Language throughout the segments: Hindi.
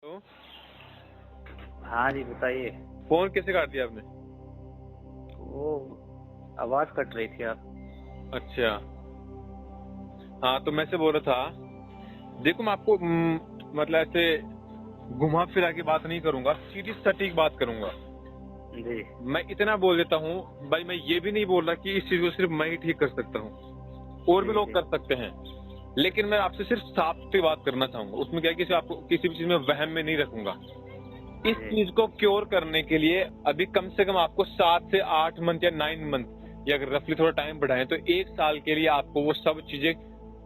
तो हाँ जी बताइए। फोन कैसे काट दिया आपने? वो आवाज कट रही थी आप। अच्छा हाँ, तो मैं से बोल रहा था, देखो मैं आपको मतलब ऐसे घुमा फिरा के बात नहीं करूंगा, सीधी सटीक बात करूंगा जी। मैं इतना बोल देता हूँ भाई, मैं ये भी नहीं बोल रहा कि इस चीज को सिर्फ मैं ही ठीक कर सकता हूँ, और भी जी लोग जी कर सकते हैं। लेकिन मैं आपसे सिर्फ साफ सी बात करना चाहूंगा, उसमें क्या है कि आपको किसी भी चीज में वहम में नहीं रखूंगा। इस जी चीज को क्योर करने के लिए अभी कम से कम आपको 7 से 8 मंथ या 9 मंथ, या अगर रफली थोड़ा टाइम बढ़ाएं तो 1 साल के लिए आपको वो सब चीजें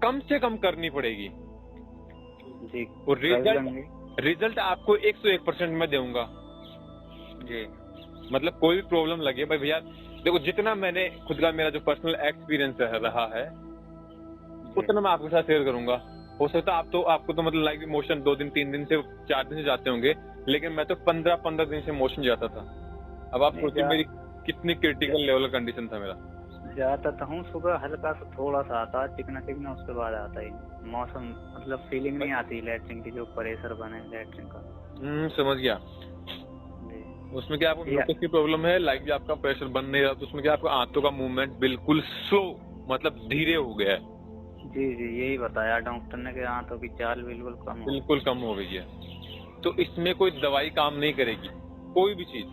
कम से कम करनी पड़ेगी। जी। और कर लेंगे। रिजल्ट आपको 101% मैं दूंगा। जी मतलब कोई भी प्रॉब्लम लगे भाई भैया, देखो जितना मैंने खुद का मेरा जो पर्सनल एक्सपीरियंस रहा है जी उतना मैं आपके साथ शेयर करूंगा। हो सकता है आपको तो मतलब लाइक मोशन 2 दिन 3 दिन से 4 दिन से जाते होंगे, लेकिन मैं तो 15 दिन से मोशन जाता था। अब आप नहीं सोचिए मेरी कितनी क्रिटिकल लेवल का कंडीशन था मेरा। जाता तो हूँ सुबह हल्का सा थोड़ा सा आता है चिकना चिकना, उसके बाद आता ही मौसम मतलब फीलिंग नहीं आती लैट्रिन की, जो प्रेशर बने लैट्रिन का। समझ गया। जी उसमें क्या आपको या ग्लूकोज की प्रॉब्लम है, लाइक भी आपका प्रेशर बन नहीं रहा, तो उसमें क्या आपका आंतों का मूवमेंट बिल्कुल स्लो, मतलब धीरे हो गया है, जी जी यही बताया डॉक्टर ने कि आंतों की चाल बिल्कुल कम हो बिल्कुल कम हो गई है। तो इसमें कोई दवाई काम नहीं करेगी, कोई भी चीज। गई।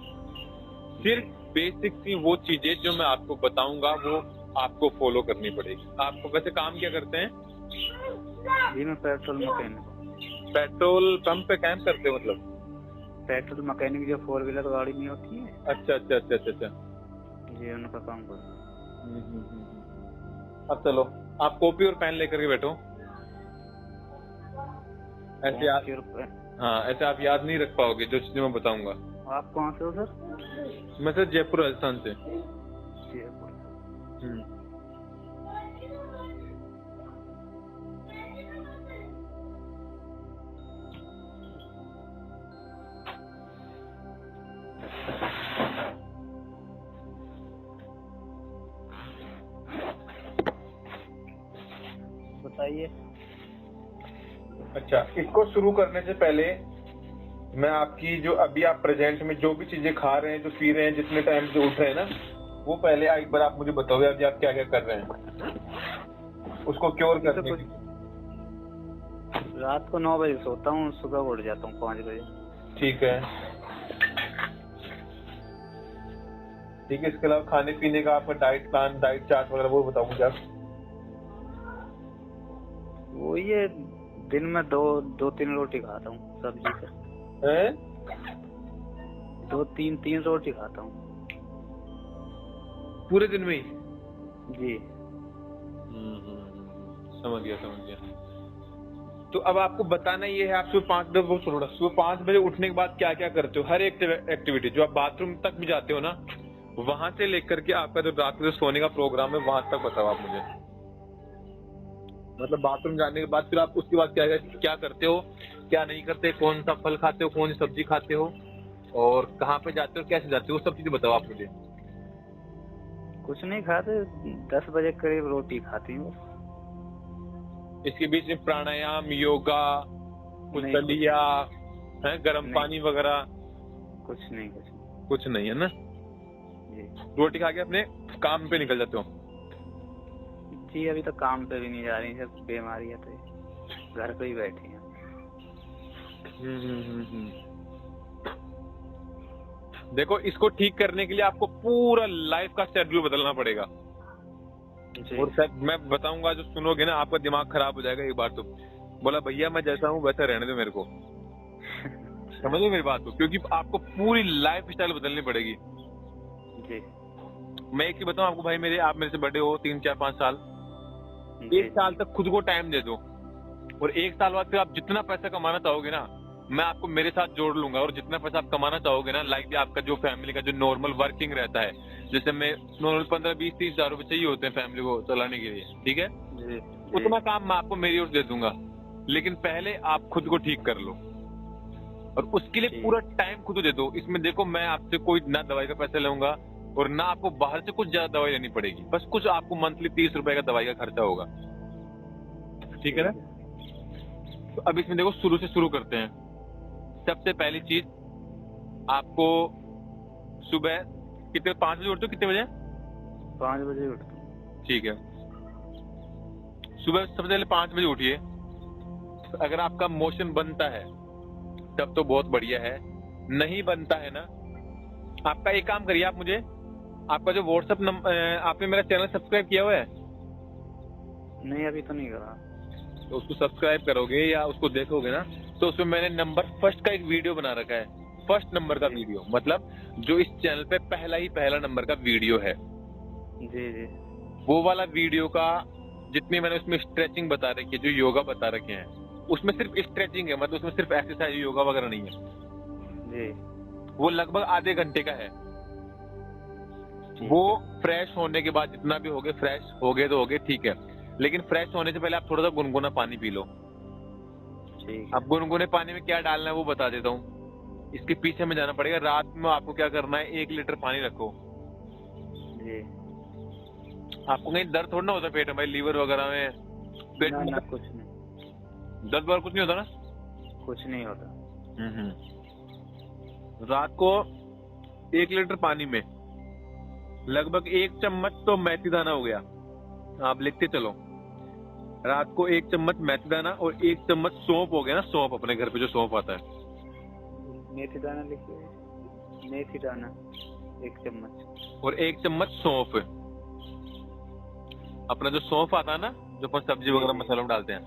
जी सिर्फ बेसिक सी वो चीजें जो मैं आपको बताऊंगा वो आपको फॉलो करनी पड़ेगी। आपको वैसे काम क्या करते हैं? जी मैं पेट्रोल मैकेनिक हूँ। पेट्रोल पंप पे काम करते हो मतलब? पेट्रोल मैकेनिक जो 4 व्हीलर गाड़ी नहीं होती है, अच्छा अच्छा अच्छा अच्छा अच्छा। जी उनका काम करता हूँ। अब चलो, आप कॉपी और पेन लेकर के बैठो। ऐसे कौन आप, सी रुपए? हाँ ऐसे आप याद नहीं रख पाओगे जो चीजें मैं बताऊंगा। आप कहाँ से हो सर? मैं सर जयपुर राजस्थान से। जयपुर। बताइए। अच्छा, इसको शुरू करने से पहले मैं आपकी जो अभी आप प्रेजेंट में जो भी चीजें खा रहे हैं, जो पी रहे हैं, जितने टाइम से उठ रहे हैं ना, वो पहले एक बार आप मुझे बताओगे अभी आप क्या क्या कर रहे हैं उसको क्योर अभी तो करने कुछ के लिए। रात को 9 बजे सोता हूँ, सुबह उठ जाता हूँ 5 बजे। ठीक है, ठीक है। इसके अलावा खाने पीने का आपका डाइट प्लान, डाइट चार्ट वगैरह वो बताओ मुझे आप। वो ये दिन में दो तीन रोटी खाता हूँ सब्जी से। हैं? तीन रोटी खाता हूँ पूरे दिन में ही? जी। समझ गया समझ गया। तो अब आपको बताना ये है, आप सुबह 5 बजे उठने के बाद क्या क्या करते हो, हर एक एक्टिविटी। जो आप बाथरूम तक भी जाते हो ना, वहां से लेकर के आपका जो रात में सोने का प्रोग्राम है वहां तक बताओ आप मुझे। मतलब बाथरूम जाने के बाद फिर आप उसके बाद क्या क्या करते हो, क्या नहीं करते, कौन सा फल खाते हो, कौन सी सब्जी खाते हो, और कहाँ पे जाते हो, कैसे जाते हो, वो सब चीजें बताओ आप मुझे। कुछ नहीं खाते, 10 बजे करीब रोटी खाती हूँ। इसके बीच में प्राणायाम, योगा, कुछ नहीं कुछ दलिया है, गर्म नहीं पानी वगैरह? कुछ नहीं कुछ नहीं है ना? जी। रोटी खा के अपने काम पे निकल जाते हो? जी अभी तो काम पे भी नहीं जा रही, सब बीमारी है तो घर पे ही बैठी हैं। देखो, इसको ठीक करने के लिए आपको पूरा लाइफ का शेड्यूल बदलना पड़ेगा। जी और शायद मैं बताऊंगा, जो सुनोगे ना आपका दिमाग खराब हो जाएगा एक बार तो। बोला भैया मैं जैसा हूँ वैसा रहने दो मेरे को। समझो मेरी बात को, क्योंकि आपको पूरी लाइफ स्टाइल बदलनी पड़ेगी। जी मैं एक ही बताऊं आपको भाई, आप मेरे से बड़े हो 3 4 5 साल। जी 1 साल तक खुद को टाइम दे दो, और 1 साल बाद फिर आप जितना पैसा कमाना चाहोगे ना, मैं आपको मेरे साथ जोड़ लूंगा। और जितना पैसा आप कमाना चाहोगे ना, लाइक आपका जो फैमिली का जो नॉर्मल वर्किंग रहता है, जैसे मैं नॉर्मल 15-20-30 हजार रुपए चाहिए होते हैं फैमिली को चलाने के लिए, ठीक है, जी उतना काम मैं आपको मेरी ओर दे दूंगा। लेकिन पहले आप खुद को ठीक कर लो, और उसके लिए पूरा टाइम खुद को दे दो। इसमें देखो, मैं आपसे कोई ना दवाई का पैसा लूंगा, और ना आपको बाहर से कुछ ज्यादा दवाई लेनी पड़ेगी। बस कुछ आपको मंथली 30 रुपए का दवाई का खर्चा होगा, ठीक है ना? तो अब इसमें देखो, शुरू से शुरू करते हैं। सबसे पहली चीज आपको सुबह कितने 5 बजे उठते हो? कितने बजे? 5 बजे उठता हूँ। ठीक है, सुबह सबसे पहले 5 बजे उठिए। अगर आपका मोशन बनता है तब तो बहुत बढ़िया है, नहीं बनता है ना, आपका एक काम करिए, आप मुझे आपका जो व्हाट्सएप नंबर, आपने मेरा चैनल सब्सक्राइब किया हुआ है? नहीं, अभी तो नहीं करा। तो उसको सब्सक्राइब करोगे या उसको देखोगे ना, तो उसमें मैंने नंबर फर्स्ट का एक वीडियो बना रखा है। फर्स्ट नंबर का वीडियो मतलब जो इस चैनल पे पहला नंबर का वीडियो है, जी जी। वो वाला वीडियो का जितनी मैंने उसमें स्ट्रेचिंग बता रखी है, जो योगा बता रखे हैं, उसमें सिर्फ स्ट्रेचिंग है, मतलब उसमें सिर्फ एक्सरसाइज योगा वगैरह नहीं है। जी। वो लगभग आधे घंटे का है। वो फ्रेश होने के बाद जितना भी हो गए, फ्रेश हो गए तो हो गए, ठीक है, लेकिन फ्रेश होने से पहले आप थोड़ा सा गुनगुना पानी पी लो। ठीक। अब गुनगुने पानी में क्या डालना है वो बता देता हूँ, इसके पीछे में जाना पड़ेगा। रात में आपको क्या करना है, 1 लीटर पानी रखो। जी। आपको कहीं दर्द थोड़ा ना होता पेट में भाई, लीवर वगैरह में, पेट ना में ना, कुछ नहीं, दर्द वगैरह कुछ नहीं होता ना? कुछ नहीं होता। रात को 1 लीटर पानी में लगभग 1 चम्मच तो मेथी दाना हो गया, आप लिखते चलो। रात को 1 चम्मच मेथी दाना और 1 चम्मच सौंफ हो गया ना, सौंफ अपने घर पे जो सौंफ आता है, मेथी दाना लिखिए। मेथी दाना 1 चम्मच और 1 चम्मच सौंफ। अपना जो सौंफ आता है ना, जो अपन सब्जी वगैरह मसालों में डालते हैं,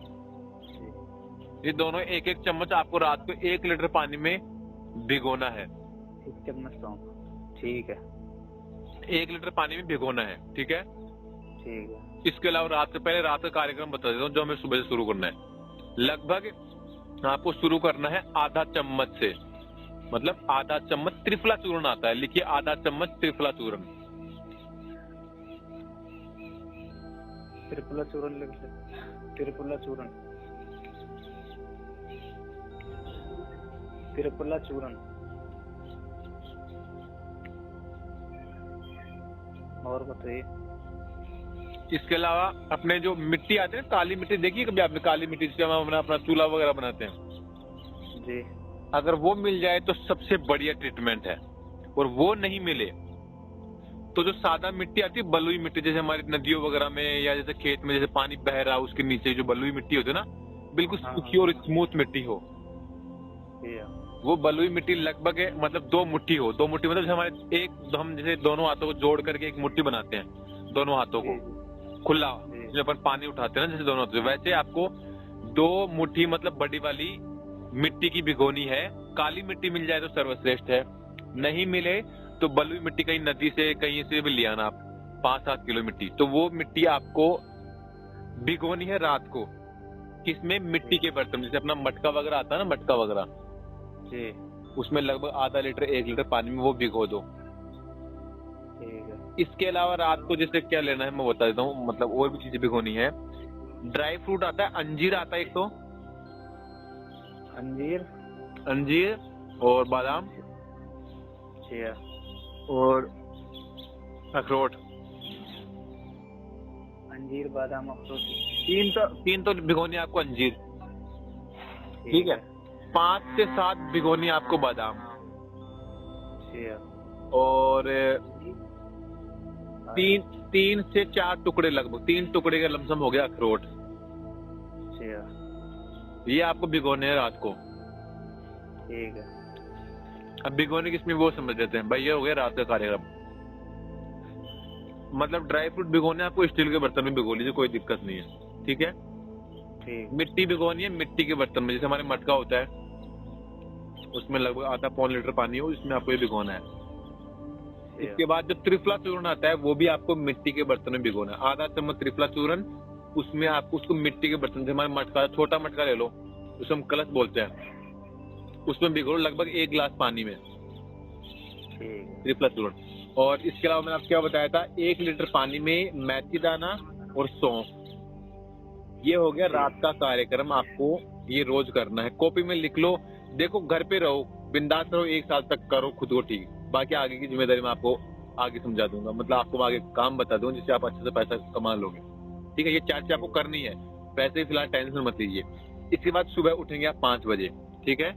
ये दोनों 1-1 चम्मच आपको रात को 1 लीटर पानी में भिगोना है। 1 चम्मच सौंफ, ठीक है। 1 लीटर पानी में भिगोना है, ठीक है। ठीक है। इसके अलावा रात से पहले रात का कार्यक्रम बता देता हूँ, जो हमें सुबह से शुरू करना है। लगभग आपको शुरू करना है आधा चम्मच से, मतलब आधा चम्मच त्रिफला चूर्ण आता है, लिखिए आधा चम्मच त्रिफला चूर्ण। त्रिफला चूर्ण लिख ले। त्रिफला चूर्ण, त्रिफला चूर्ण। और बताइए। इसके अलावा अपने जो मिट्टी आती है, काली मिट्टी देखिए कभी आपने? काली मिट्टी जिससे हम अपना चूल्हा वगैरह बनाते हैं जी। अगर वो मिल जाए तो सबसे बढ़िया ट्रीटमेंट है। और वो नहीं मिले तो जो सादा मिट्टी आती है, बलुई मिट्टी, जैसे हमारी नदियों वगैरह में या जैसे खेत में जैसे पानी बह रहा है उसके नीचे जो बलुई मिट्टी होती है ना, बिल्कुल सूखी और स्मूथ मिट्टी हो, वो बलुई मिट्टी लगभग मतलब 2 मुट्ठी हो। 2 मुट्ठी मतलब हमारे हम जैसे दोनों हाथों को जोड़ करके एक मुट्ठी बनाते हैं, दोनों हाथों को खुला, जिसमें अपन पानी उठाते हैं ना जैसे दोनों हाथों से, वैसे आपको 2 मुट्ठी मतलब बड़ी वाली मिट्टी की भिगोनी है। काली मिट्टी मिल जाए तो सर्वश्रेष्ठ है, नहीं मिले तो बलुई मिट्टी कहीं नदी से कहीं से भी ले आना आप, 5-7 किलो मिट्टी। तो वो मिट्टी आपको भिगोनी है रात को। किसमें? मिट्टी के बर्तन, जैसे अपना मटका वगैरह आता है ना, मटका वगैरह, उसमें लगभग आधा लीटर 1 लीटर पानी में वो भिगो दो। ठीक है। इसके अलावा रात को जैसे क्या लेना है मैं बता देता हूँ, मतलब और भी चीजें भिगोनी है। ड्राई फ्रूट आता है, अंजीर आता है एक तो, अंजीर और बादाम और अखरोट। अंजीर, बादाम, अखरोट, 3 तो भिगोनी है आपको अंजीर, ठीक है। 5 से 7 भिगोनी है आपको बादाम, और 3 से 4 टुकड़े, लगभग 3 टुकड़े का लमसम हो गया अखरोट। ये आपको भिगोने हैं रात को, ठीक है। अब भिगोने किसमें वो समझ लेते हैं भाई, ये हो गया रात का कार्यक्रम। मतलब ड्राई फ्रूट भिगोने आपको स्टील के बर्तन में भिगो लीजिए, कोई दिक्कत नहीं है, ठीक है। ठीक। मिट्टी भिगोनी है मिट्टी के बर्तन में, जैसे हमारे मटका होता है उसमें लगभग आधा पौन लीटर पानी हो, इसमें आपको ये भिगोना है। इसके बाद जो त्रिफला चूर्ण आता है वो भी आपको मिट्टी के बर्तन में भिगोना है। आधा चम्मच त्रिफला चूर्ण, उसमें आपको उसको मिट्टी के बर्तन से, हमारे मटका, छोटा मटका ले लो, उसको हम कलश बोलते हैं, उसमें भिगो लगभग 1 गिलास पानी में त्रिफला चूर्ण। और इसके अलावा मैंने आपको क्या बताया था, 1 लीटर पानी में मेथी दाना और सौंफ। ये हो गया रात का कार्यक्रम, आपको ये रोज करना है। कॉपी में लिख लो, देखो घर पे रहो, बिंदास रहो, 1 साल तक करो खुद को ठीक। बाकी आगे की जिम्मेदारी मैं आपको आगे समझा दूंगा, मतलब आपको आगे काम बता दूंगा जिससे आप अच्छे से पैसा कमा लोगे, ठीक है। ये 4 चीज आपको करनी है, पैसे फिलहाल टेंशन मत लीजिए। इसके बाद सुबह उठेंगे आप 5 बजे, ठीक है।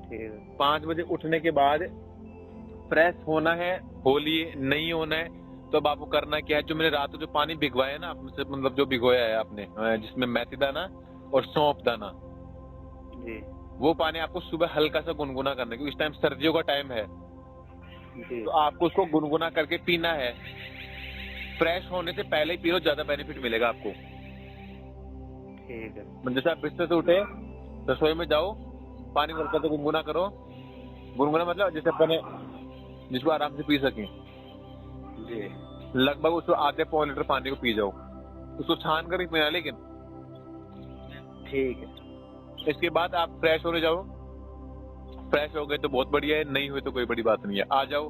ठीक है। 5 बजे उठने के बाद फ्रेश होना है, हो लिए, नहीं होना है तो अब आपको करना क्या है, जो मैंने रात को जो पानी भिगवाया है ना आपने से, मतलब जो भिगोया है आपने जिसमें मेथी दाना और सौंफ दाना, जी वो पानी आपको सुबह हल्का सा गुनगुना करना है, क्योंकि इस टाइम सर्दियों का टाइम है, जी तो आपको उसको गुनगुना करके पीना है। फ्रेश होने से पहले ही पी लो, ज्यादा बेनिफिट मिलेगा आपको। ठीक है। जैसे आप बिस्तर से उठे, रसोई में जाओ, पानी हल्का से गुनगुना करो। गुनगुना मतलब जैसे अपने जिसको आराम से पी सकें। जी लगभग उसको आधे पौन लीटर पानी को पी जाओ, उसको छान कर ही पीना। लेकिन ठीक है। इसके बाद आप फ्रेश होने जाओ। फ्रेश हो गए तो बहुत बढ़िया है, नहीं हुए तो कोई बड़ी बात नहीं है, आ जाओ।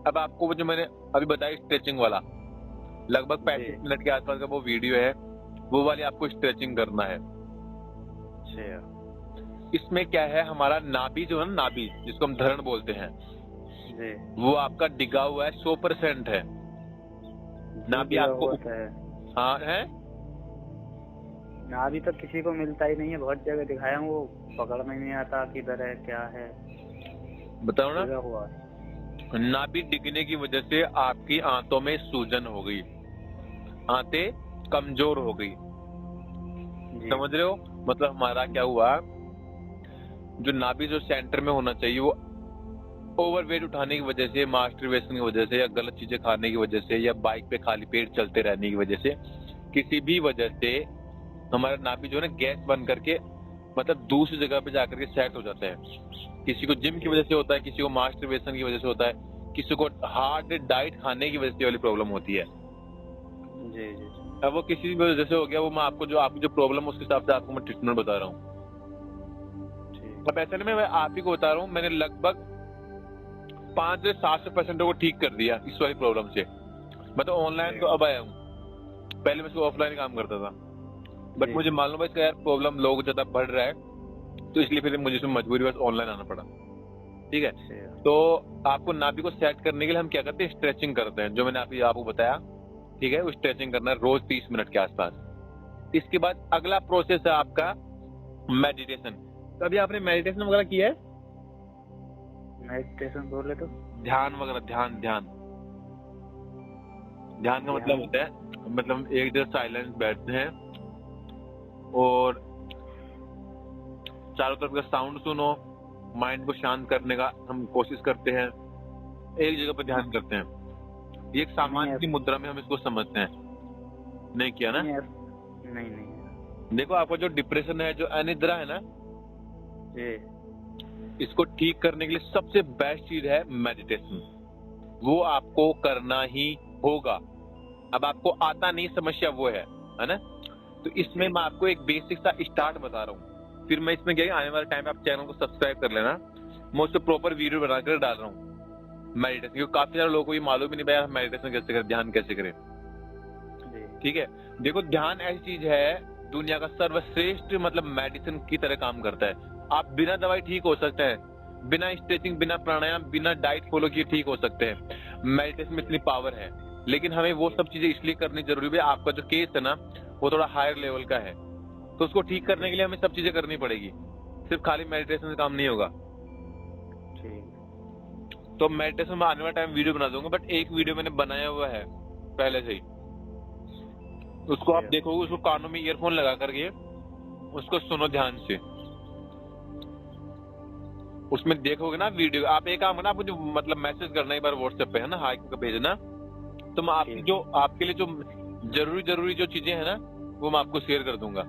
अब आपको वो जो मैंने अभी बताया स्ट्रेचिंग वाला, लगभग 35 मिनट के आसपास का वो वीडियो है, वो वाली आपको स्ट्रेचिंग करना है। इसमें क्या है, हमारा नाभि जो है ना, नाभि जिसको हम धरण बोलते हैं, जी वो आपका डिगा हुआ है, 100% है। नाभि आपको है। हाँ है, नाभि तो किसी को मिलता ही नहीं है, बहुत जगह दिखाया हूँ, वो पकड़ में नहीं आता किधर है क्या है, बताओ ना। लगा हुआ। नाभि डिगने की वजह से आपकी आंतों में सूजन हो गई, आंतें कमजोर हो गई, जी समझ रहे हो। मतलब हमारा क्या हुआ, जो नाभि जो सेंटर में होना चाहिए वो ओवरवेट उठाने की वजह से, मास्टरबेशन की वजह से, या गलत चीजें खाने की वजह से, या बाइक पे खाली पेट चलते रहने की वजह से, किसी भी वजह से हमारा नाभि जो है ना गैस बन करके मतलब दूसरी जगह पे जाकर के सेट हो जाता है। किसी को जिम की वजह से होता है, किसी को मास्टरबेशन की वजह से होता है, किसी को हार्ड डाइट खाने की वजह से वाली प्रॉब्लम होती है। जी जी अब वो किसी भी वजह से हो गया, वो मैं आपकी जो प्रॉब्लम है उसके हिसाब से आपको मैं ट्रीटमेंट बता रहा हूँ। अब ऐसे में मैं आप ही को बता रहा हूँ, मैंने लगभग 5 से 700% को ठीक कर दिया इस वाली प्रॉब्लम से। मैं तो ऑनलाइन तो अब आया हूँ, पहले मैं इसको ऑफलाइन काम करता था, बट मुझे मालूम है इसका यार प्रॉब्लम लोग ज्यादा बढ़ रहा है, तो इसलिए फिर मुझे इसमें मजबूरी बस ऑनलाइन आना पड़ा। ठीक है, तो आपको नाभि को सेट करने के लिए हम क्या करते हैं, स्ट्रेचिंग करते हैं, जो मैंने आपको बताया। ठीक है, वो स्ट्रेचिंग करना है रोज 30 मिनट के आसपास। इसके बाद अगला प्रोसेस है आपका मेडिटेशन। तो अभी आपने मेडिटेशन वगैरह किया है? मेडिटेशन बोले तो ध्यान वगैरह, ध्यान ध्यान ध्यान का मतलब होता है, मतलब एक जगह साइलेंस बैठते हैं और चारों तरफ का साउंड सुनो, माइंड को शांत करने का हम कोशिश करते हैं, एक जगह पर ध्यान करते हैं। ये एक सामान्य की मुद्रा में हम इसको समझते हैं। नहीं किया ना? नहीं। देखो, आपका जो डिप्रेशन है, जो अनिद्रा है ना, जी इसको ठीक करने के लिए सबसे बेस्ट चीज है मेडिटेशन। वो आपको करना ही होगा। अब आपको आता नहीं, समस्या वो है ना। तो इसमें मैं आपको एक बेसिक सा स्टार्ट बता रहा हूँ, फिर मैं इसमें क्या आने वाले टाइम पे आप चैनल को सब्सक्राइब कर लेना, मैं उससे प्रॉपर वीडियो बनाकर डाल रहा हूँ मेडिटेशन, क्योंकि काफी सारे लोगों को ये मालूम ही नहीं भाई मेडिटेशन कैसे करें, ध्यान कैसे करें। ठीक है, देखो ध्यान ऐसी चीज है, दुनिया का सर्वश्रेष्ठ मतलब मेडिसिन की तरह काम करता है। आप बिना दवाई ठीक हो सकते हैं, बिना स्ट्रेचिंग, बिना प्राणायाम, बिना डाइट फॉलो किए ठीक हो सकते हैं। मेडिटेशन में इतनी पावर है, लेकिन हमें वो सब चीजें इसलिए करनी जरूरी है। आपका जो केस है ना, वो थोड़ा हायर लेवल का है, तो उसको ठीक करने के लिए हमें सब चीजें करनी पड़ेगी, सिर्फ खाली मेडिटेशन से काम नहीं होगा। तो मेडिटेशन में आने वाला टाइम वीडियो बना दूंगा, बट एक वीडियो मैंने बनाया हुआ है पहले से ही, उसको आप देखोगे, उसको कानों में ईयरफोन लगा करके उसको सुनो ध्यान से, उसमें देखोगे ना वीडियो। आप एक काम करना, आपको जो मतलब मैसेज करना एक बार व्हाट्सएप पे है ना, हाई को भेजना, तो मैं आपकी जो आपके लिए जो जरूरी जो चीजें है ना, वो मैं आपको शेयर कर दूंगा।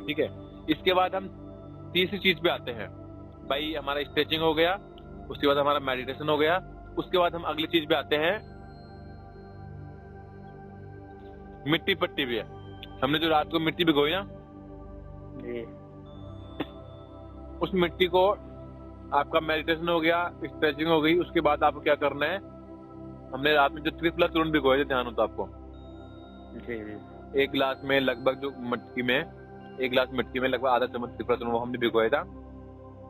ठीक है, इसके बाद हम तीसरी चीज पे आते हैं भाई। हमारा स्ट्रेचिंग हो गया, उसके बाद हमारा मेडिटेशन हो गया, उसके बाद हम अगली चीज पे आते हैं, मिट्टी पट्टी भी है। हमने जो रात को मिट्टी भिगोई ना, उस मिट्टी को, आपका मेडिटेशन हो गया, स्ट्रेचिंग हो गई, उसके बाद आपको क्या करना है, हमने रात में जो त्रिफला चूर्ण भिगोया था, ध्यान होता आपको, एक गिलास में लगभग जो मटकी में, एक गिलास मिट्टी में लगभग आधा चम्मच त्रिफला चूर्ण वो हमने भिगोया था।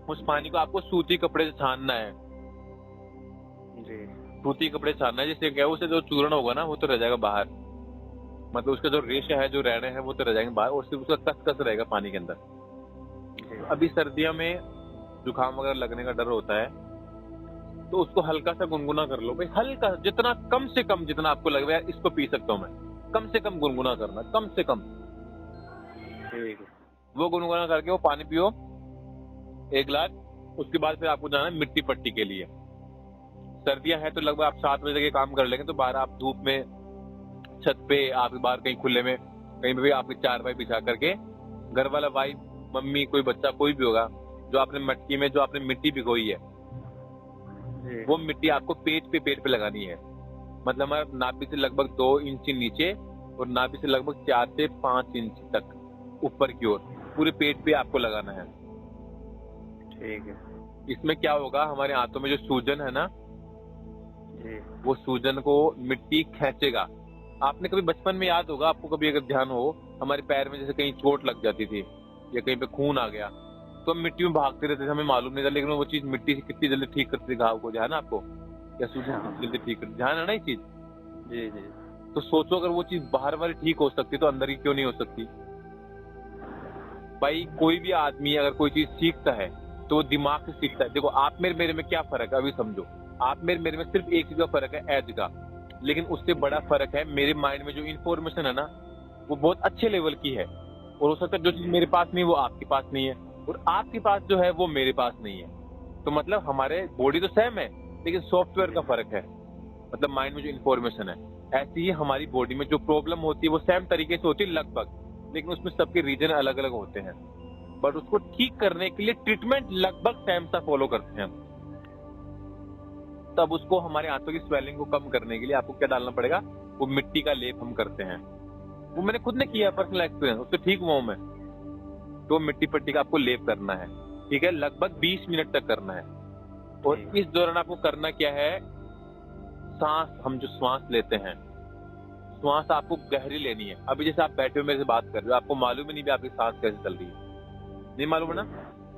उस पानी को आपको सूती कपड़े से छानना है, सूती कपड़े से छानना है, जिससे क्या उसे जो चूर्ण होगा ना, वो तो रह जाएगा बाहर, मतलब उसका जो रेशा है, जो रहने हैं, वो तो रह जाएंगे बाहर, और सिर्फ उसका कस रहेगा पानी के अंदर। अभी सर्दियों में जुकाम वगैरह लगने का डर होता है, तो उसको हल्का सा गुनगुना कर लो भाई, हल्का, जितना कम से कम, जितना आपको लगे यार इसको पी सकता हूँ मैं, कम से कम गुनगुना करना, कम से कम। ठीक है। वो गुनगुना करके वो पानी पियो 1 गिलास। उसके बाद फिर आपको जाना है मिट्टी पट्टी के लिए। सर्दियां हैं तो लगभग आप 7 बजे तक ये काम कर लेंगे, तो बाहर आप धूप में, छत पे, आप बाहर कहीं खुले में, कहीं पे भी आपकी चारपाई बिछा करके, घर वाला भाई, मम्मी, कोई बच्चा, कोई भी होगा, जो आपने मटकी में जो आपने मिट्टी भिगोई है, जी। वो मिट्टी आपको पेट पे लगानी है। मतलब हमारा नाभि से लगभग 2 इंच नीचे और नाभि से लगभग 4 से 5 इंच तक ऊपर की ओर पूरे पेट पे आपको लगाना है। ठीक है। इसमें क्या होगा, हमारे हाथों में जो सूजन है ना, जी। वो सूजन को मिट्टी खींचेगा। आपने कभी बचपन में, याद होगा आपको, कभी अगर ध्यान हो, हमारे पैर में जैसे कहीं चोट लग जाती थी या कहीं पे खून आ गया, तो हम मिट्टी में भागते रहते थे, हमें मालूम नहीं था, लेकिन वो चीज मिट्टी से कितनी जल्दी ठीक करती थी घाव को, ध्यान है आपको? या सूजन कितनी जल्दी ठीक करती, ध्यान है ना ये चीज? जी जी। तो सोचो अगर वो चीज बाहर वाली ठीक हो सकती तो अंदर की क्यों नहीं हो सकती? भाई कोई भी आदमी अगर कोई चीज सीखता है तो वो दिमाग से सीखता है। देखो आप मेरे में क्या फर्क है अभी समझो, आप मेरे में सिर्फ एक चीज का फर्क है, एज का, लेकिन उससे बड़ा फर्क है मेरे माइंड में जो इन्फॉर्मेशन है ना, वो बहुत अच्छे लेवल की है, और हो सकता है जो चीज मेरे पास नहीं वो आपके पास नहीं है, और आपके पास जो है वो मेरे पास नहीं है। तो मतलब हमारे बॉडी तो सेम है, लेकिन सॉफ्टवेयर का फर्क है, मतलब माइंड में जो इन्फॉर्मेशन है। ऐसी ही हमारी बॉडी में जो प्रॉब्लम होती है वो सेम तरीके से होती है लगभग, लेकिन उसमें सबके रीजन अलग अलग होते हैं, बट उसको ठीक करने के लिए ट्रीटमेंट लगभग सेम सा फॉलो करते हैं हम। तब उसको, हमारे आंतों की स्वेलिंग को कम करने के लिए आपको क्या डालना पड़ेगा, वो मिट्टी का लेप हम करते हैं। वो मैंने खुद ने किया, पर्सनल एक्सपीरियंस, उससे ठीक हुआ हूं मैं। तो मिट्टी पट्टी का आपको लेप करना है, ठीक है, लगभग 20 मिनट तक करना है। और इस दौरान आपको करना क्या है, सांस, हम जो श्वास लेते हैं, श्वास आपको गहरी लेनी है। अभी जैसे आप बैठे हो मेरे से बात कर रहे हो, आपको मालूम ही नहीं भी आपकी सांस कैसे चल रही है, नहीं मालूम है ना?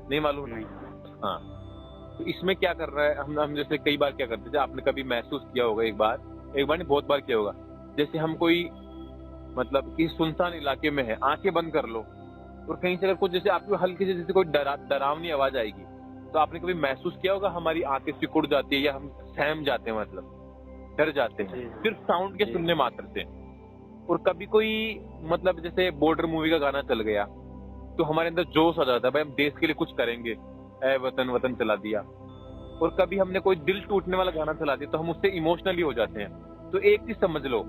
नहीं मालूम है? हाँ। तो इसमें क्या कर रहा है, हम जैसे कई बार क्या करते थे, आपने कभी महसूस किया होगा, एक बार नहीं बहुत बार किया होगा, जैसे हम कोई, मतलब कि सुनसान इलाके में है, आंखें बंद कर लो और कहीं से अगर कुछ, जैसे आपको हल्की से जैसे कोई डरावनी आवाज आएगी, तो आपने कभी महसूस किया होगा हमारी आंखें सिकुड़ जाती है या हम सहम जाते हैं, मतलब डर जाते हैं सिर्फ साउंड के सुनने मात्र से। और कभी कोई, मतलब जैसे बॉर्डर मूवी का गाना चल गया तो हमारे अंदर जोश आ जाता है, भाई हम देश के लिए कुछ करेंगे, ऐ वतन वतन चला दिया। और कभी हमने कोई दिल टूटने वाला गाना चला दिया तो हम उससे इमोशनली हो जाते हैं। तो एक चीज समझ लो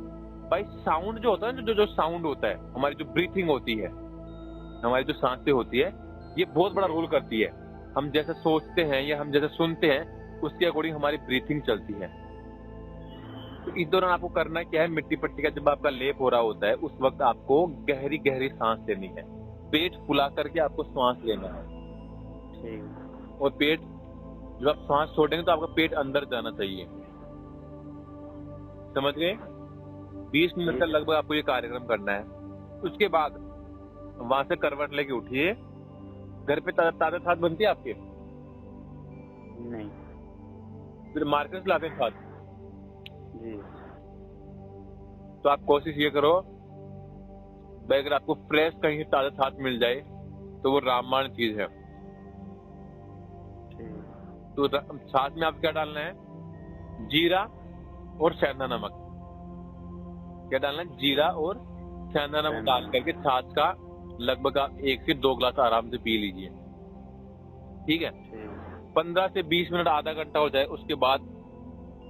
भाई, साउंड जो होता है ना, जो साउंड होता है, हमारी जो ब्रीथिंग होती है, हमारी जो सांसें होती है, ये बहुत बड़ा रोल करती है। हम जैसा सोचते हैं या हम जैसा सुनते हैं उसके अकॉर्डिंग हमारी ब्रीथिंग चलती है। तो इस दौरान आपको करना क्या है, मिट्टी पट्टी का जब आपका लेप हो रहा होता है उस वक्त आपको गहरी गहरी सांस लेनी है, पेट फुला करके आपको सांस लेना है। ठीक। और पेट, जब आप सांस छोड़ेंगे तो आपका पेट अंदर जाना चाहिए, समझ गए? 20 मिनट तक लगभग आपको ये कार्यक्रम करना है। उसके बाद वहां से करवट लेके उठिए। घर पे ताजा खाद बनती है आपके? नहीं। फिर मार्केट से लाते हैं खाद? जी। तो आप कोशिश ये करो भाई, अगर आपको फ्रेश कहीं से ताजा खाद मिल जाए तो वो रामबाण चीज है। तो छाछ में आप क्या डालना है, जीरा और सेंधा नमक। क्या डालना है, जीरा और सेंधा नमक डाल करके छाछ का लगभग आप 1 से 2 गिलास आराम से पी लीजिए, ठीक है? 15 से 20 मिनट, आधा घंटा हो जाए, उसके बाद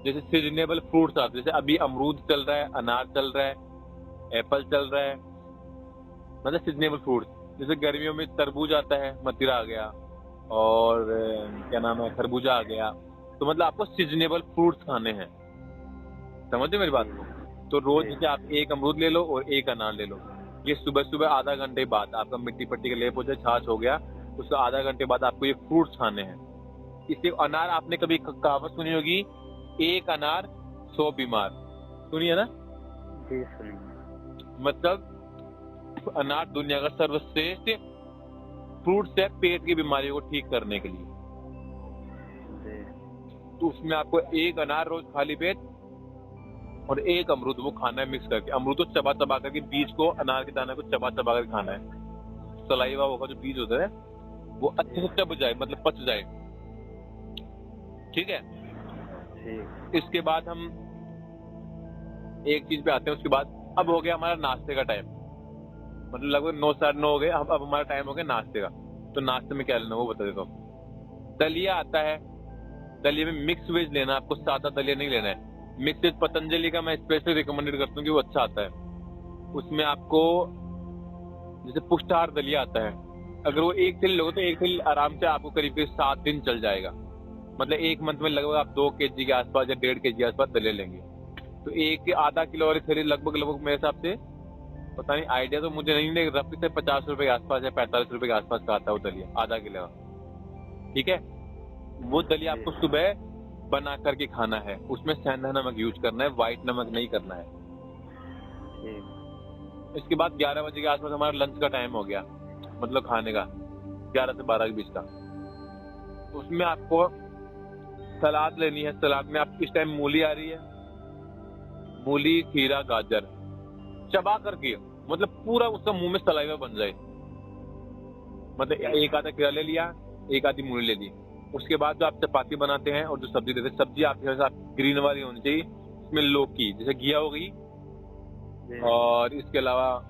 जैसे सीजनेबल फ्रूट्स आते हैं, जैसे अभी अमरूद चल रहा है, अनार चल रहा है, एप्पल चल रहा है, मतलब सीजनेबल फ्रूट्स। जैसे गर्मियों में तरबूज आता है, मदिरा आ गया, और क्या नाम है, खरबूजा आ गया। तो मतलब आपको सीजनेबल फ्रूट्स खाने हैं, समझे मेरी बात को? तो रोज जैसे आप 1 अमरूद ले लो और 1 अनार ले लो। ये सुबह सुबह आधा घंटे बाद आपका मिट्टी पट्टी का लेप हो जाए, छाछ हो गया, उसका आधा घंटे बाद आपको ये फ्रूट्स खाने हैं। इससे अनार, आपने कभी कहावत सुनी होगी, 1 अनार 100 बीमार, सुनी है ना? जी सुनी। मतलब अनार दुनिया का सर्वश्रेष्ठ फ्रूट्स है पेट की बीमारियों को ठीक करने के लिए। तो उसमें आपको 1 अनार रोज खाली पेट और 1 अमरूद वो खाना है मिक्स करके। अमरूद तो चबा करके, बीज को, अनार के दाने को चबा कर खाना है। सलाइवा होगा जो बीज होता है वो अच्छे से चब जाए, मतलब पच जाए। ठीक है। ठीक। इसके बाद हम एक चीज पे आते हैं। उसके बाद अब हो गया हमारा नाश्ते का टाइम, मतलब लगभग 9 साढ़े 9 हो गए। अब हमारा टाइम हो गया नाश्ते का। तो नाश्ते में क्या लेना वो बता देता हूँ। दलिया आता है, दलिया में मिक्स वेज लेना है आपको, सादा दलिया नहीं लेना है। मिक्स वेज पतंजलि का मैं स्पेशली रिकमेंडेड करता हूँ कि वो अच्छा आता है। उसमें आपको जैसे पुष्टाहार दलिया आता है, अगर वो एक थिल लोगे तो एक थिल आराम से आपको करीब करीब 7 दिन चल जाएगा। मतलब एक मंथ में लगभग आप 2 kg के आसपास या 1.5 kg के आसपास दलिया लेंगे। तो एक आधा किलो वाली थैली लगभग मेरे हिसाब से, पता नहीं आइडिया तो मुझे नहीं, लेकिन रफी से 50 रुपए के आसपास या 45 रुपए के आसपास का आता है वो दलिया, आधा किलो का। ठीक है। वो दलिया आपको सुबह बना करके खाना है। उसमें सेंधा नमक यूज करना है, व्हाइट नमक नहीं करना है। इसके बाद 11 बजे के आसपास हमारा लंच का टाइम हो गया, मतलब खाने का 11 से 12 के बीच का। उसमें आपको सलाद लेनी है। सलाद में आप इस टाइम मूली आ रही है, मूली, खीरा, गाजर चबा करके, मतलब पूरा उसका मुंह में सलाइवा बन जाए। मतलब एक आधा खीरा ले लिया, एक आधी मूली ले ली। उसके बाद जो आप चपाती बनाते हैं और जो सब्जी देते हैं, सब्जी आपके साथ ग्रीन वाली होनी चाहिए। इसमें लौकी जैसे घिया हो गई, और इसके अलावा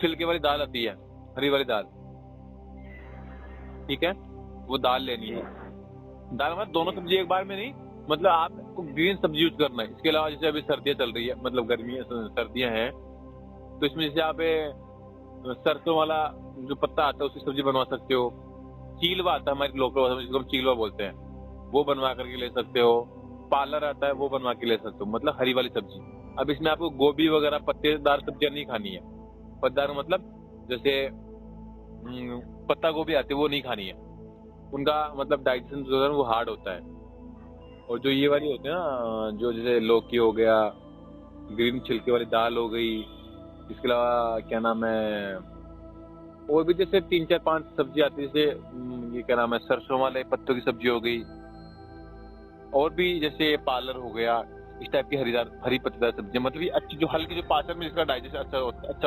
छिलके वाली दाल आती है, हरी वाली दाल। ठीक है, वो दाल लेनी है। दाल मतलब दोनों सब्जी एक बार में नहीं, मतलब आपको ग्रीन सब्जी यूज करना है। इसके अलावा जैसे अभी सर्दियां चल रही है, मतलब गर्मी सर्दियां हैं, तो इसमें जैसे आप सरसों वाला जो पत्ता आता है उसकी सब्जी बनवा सकते हो। चीलवा आता है हमारी लोकल भाषा में, जिसको हम चीलवा बोलते हैं, वो बनवा करके ले सकते हो। पालर आता है, वो बनवा के ले सकते हो, मतलब हरी वाली सब्जी। अब इसमें आपको गोभी वगैरह पत्तेदार सब्जियां नहीं खानी है। पत्तेदार मतलब जैसे पत्ता गोभी आती है, वो नहीं खानी है। उनका मतलब डाइजेशन जो है वो हार्ड होता है। और जो ये वाली होती है ना, जो जैसे लौकी हो गया, ग्रीन छिलके वाली दाल हो गई, इसके अलावा क्या नाम है, और भी जैसे 3 4 5 सब्जी आती है, जैसे ये क्या नाम है, सरसों वाले पत्तों की सब्जी हो गई, और भी जैसे पालर हो गया, इस टाइप की हरी पत्तेदार सब्जियां, मतलब ये अच्छी जो हल्की, जो पाचन में जिसका डाइजेशन अच्छा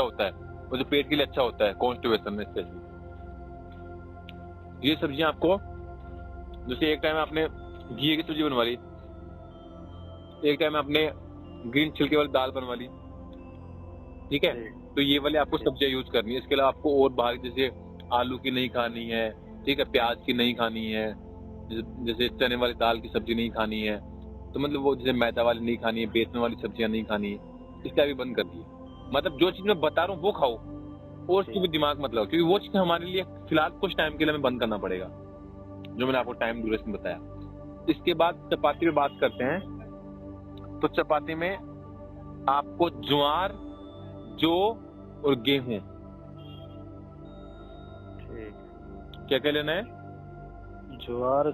होता है, और जो पेट के लिए अच्छा होता है कॉन्स्टिपेशन में स्पेशली, ये सब्जियां आपको, जैसे एक टाइम आपने घी की सब्जी बनवा ली, एक टाइम आपने ग्रीन छिलके वाली दाल बनवा ली। ठीक है, तो ये वाले आपको सब्जियां यूज करनी है। इसके अलावा आपको और बाहर जैसे आलू की नहीं खानी है, ठीक है, प्याज की नहीं खानी है, जैसे चने वाली दाल की सब्जी नहीं खानी है, तो मतलब वो जैसे मैदा वाली नहीं खानी है, बेसन वाली सब्जियां नहीं खानी है, इसका भी बंद कर दिए। मतलब जो चीज मैं बता रहा हूँ वो खाओ, और उसकी भी दिमाग मत लगाओ, क्योंकि वो चीज हमारे लिए फिलहाल कुछ टाइम के लिए हमें बंद करना पड़ेगा, जो मैंने आपको टाइम ड्यूरेशन बताया। इसके बाद चपाती पे बात करते हैं। तो चपाती में आपको ज्वार, जौ और गेहूं, क्या क्या लेना है? ज्वार,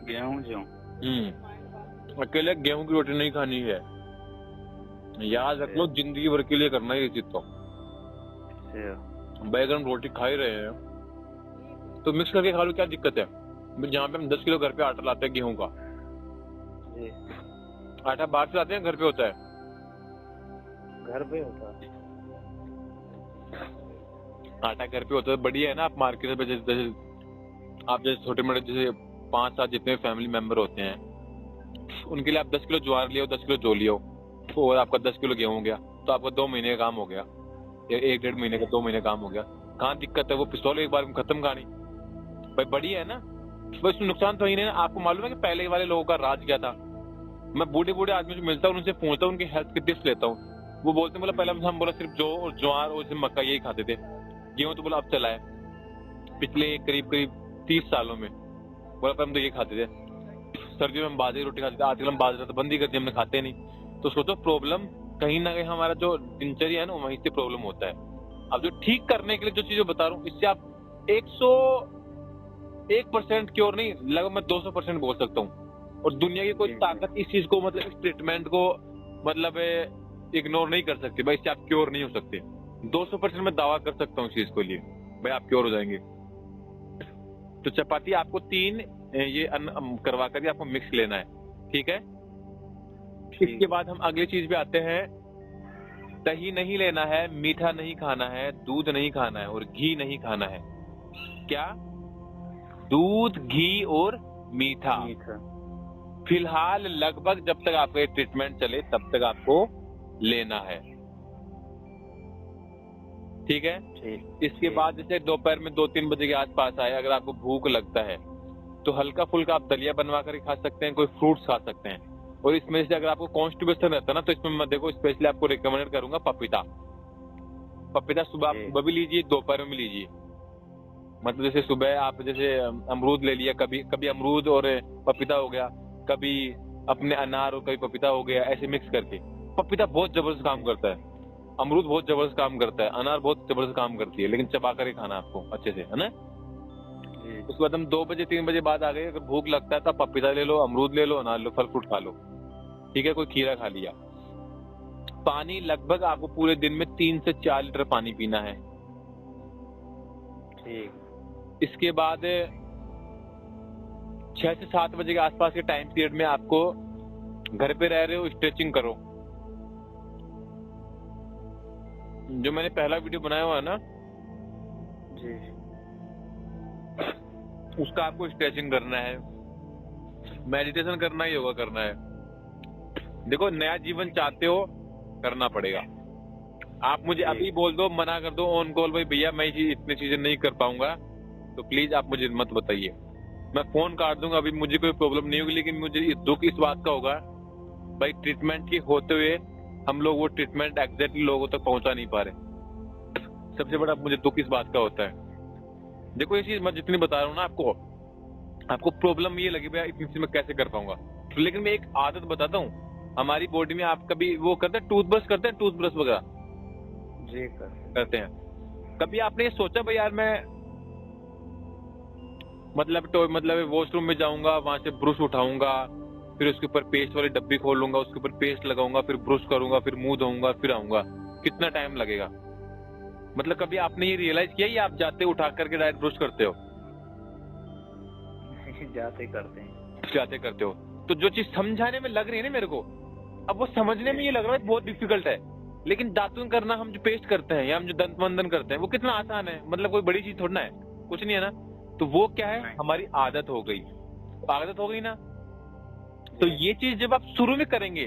गेहूं, जौ। अकेले गेहूं की रोटी नहीं खानी है, याद रख लो, जिंदगी भर के लिए करना है ये चीज। तो बैगन रोटी खा ही रहे हैं तो मिक्स करके खा लो, क्या दिक्कत है? जहाँ पे हम 10 किलो घर पे आटा लाते हैं गेहूं का, आटा बाहर से लाते हैं, घर पे होता है? घर पे होता है आटा, घर पे होता है, बढ़िया है ना। आप मार्केट में जैसे आप जैसे छोटे मोटे जैसे 5 7 जितने फैमिली मेंबर होते हैं, उनके लिए आप 10 किलो ज्वार लियो, 10 किलो जौ लियो, और आपका 10 किलो गेहूं हो गया, तो आपका 2 महीने का काम हो गया, या 1 1.5 महीने का, 2 महीने का काम हो गया। कहाँ दिक्कत है? वो पिस्तौल एक बार में खत्म कहानी भाई, बढ़िया है ना। बस नुकसान तो ही नहीं है। आपको मालूम है कि पहले वाले लोगों का राज क्या था? मैं बूढ़े बूढ़े आदमी से मिलता हूँ, उनसे पूछता हूँ, उनकी हेल्थ की टिप्स लेता हूँ। वो बोलते हैं, बोला पहले हम बोला सिर्फ जौ और ज्वार और सिर्फ मक्का यही खाते थे, गेहूं तो बोला अब चला है पिछले करीब 30 सालों में। बोला पर हम तो ये खाते थे, सर्दियों में हम बाजरे की रोटी खाते थे, आजकल हम बाजरा तो बंद ही कर दिया, हमने खाते नहीं। तो सोचो प्रॉब्लम कहीं ना कहीं हमारा जो दिनचर्या है ना, वहीं से प्रॉब्लम होता है। अब जो ठीक करने के लिए जो चीजें बता रहा हूँ, इससे आप 101% क्योर नहीं, लगभग मैं 200% बोल सकता हूँ। और दुनिया की कोई ताकत इस चीज को, मतलब इस ट्रीटमेंट को, मतलब इग्नोर नहीं कर सकती भाई। इससे आप क्योर नहीं हो सकते। 200% मैं दावा कर सकता हूँ इस चीज को लिए, भाई आप क्योर हो जाएंगे। तो चपाती आपको 3 ये अन्न करवा कर आपको मिक्स लेना है, ठीक है। इसके बाद हम अगली चीज पे आते हैं, दही नहीं लेना है, मीठा नहीं खाना है, दूध नहीं खाना है और घी नहीं खाना है। क्या? दूध, घी और मीठा। फिलहाल लगभग जब तक आपका ये ट्रीटमेंट चले तब तक आपको लेना है। ठीक है? इसके बाद जैसे दोपहर में 2-3 बजे के आसपास आए, अगर आपको भूख लगता है तो हल्का फुल्का आप दलिया बनवा कर खा सकते हैं, कोई फ्रूट्स खा सकते हैं। और इसमें से अगर आपको कॉन्स्टिपेशन रहता है ना, तो इसमें मैं देखो स्पेशली आपको रिकमेंड करूंगा पपीता। पपीता सुबह आप सुबह भी लीजिए, दोपहर में लीजिए। मतलब जैसे सुबह आप जैसे अमरूद ले लिया, कभी अमरूद और पपीता हो गया, कभी अपने अनार और कभी पपीता हो गया, ऐसे मिक्स करके। पपीता बहुत जबरदस्त काम करता है, अमरूद बहुत जबरदस्त काम करता है, अनार बहुत जबरदस्त काम करती है, लेकिन चबा कर ही खाना आपको अच्छे से, है ना। उसके बाद हम 2 बजे 3 बजे बाद आ गए, अगर भूख लगता है तो पपीता ले लो, अमरूद ले लो, अनार लो, फल फ्रूट खा लो। ठीक है, कोई खीरा खा लिया। पानी लगभग आपको पूरे दिन में 3 से 4 लीटर पानी पीना है। ठीक। इसके बाद 6 से 7 बजे के आसपास के टाइम पीरियड में आपको घर पे रह रहे हो, स्ट्रेचिंग करो। जो मैंने पहला वीडियो बनाया हुआ है ना जी, उसका आपको स्ट्रेचिंग करना है, मेडिटेशन करना ही होगा, करना है। देखो, नया जीवन चाहते हो, करना पड़ेगा। आप मुझे अभी बोल दो, मना कर दो ऑन कॉल, भाई भैया मैं इतनी चीजें नहीं कर पाऊंगा, तो प्लीज आप मुझे मत बताइए, मैं फोन काट दूंगा। अभी मुझे कोई प्रॉब्लम नहीं होगी, लेकिन मुझे दुख इस बात का होगा भाई, ट्रीटमेंट के होते हुए हम लोग वो ट्रीटमेंट एग्जैक्टली लोगों तक पहुंचा नहीं पा रहे। सबसे बड़ा मुझे दुख इस बात का होता है। देखो, ये चीज मैं जितनी बता रहा हूँ ना आपको प्रॉब्लम ये लगी भैया इतनी चीज मैं कैसे कर पाऊंगा। तो लेकिन मैं एक आदत बताता हूँ, हमारी बॉडी में आप कभी वो करते हैं, टूथब्रश करते हैं, टूथब्रश वगैरह जी करते हैं। कभी आपने ये सोचा भाई यार मैं मतलब वॉशरूम में जाऊंगा, वहां से ब्रश उठाऊंगा, फिर उसके ऊपर पेस्ट वाली डब्बी खोलूंगा, उसके ऊपर पेस्ट लगाऊंगा, फिर ब्रश करूंगा, फिर मुंह धोऊंगा, फिर आऊंगा, कितना टाइम लगेगा? मतलब कभी आपने ये रियलाइज किया या आप जाते उठा करके डायरेक्ट ब्रश करते हो? जाते करते हो। तो जो चीज समझाने में लग रही है ना मेरे को, अब वो समझने में ये लग रहा है बहुत डिफिकल्ट है। लेकिन दातुन करना, हम जो पेस्ट करते हैं या हम जो दंत मंदन करते हैं, वो कितना आसान है, मतलब कोई बड़ी चीज थोड़ा है, कुछ नहीं है ना। तो वो क्या है, हमारी आदत हो गई ना। तो ये चीज जब आप शुरू में करेंगे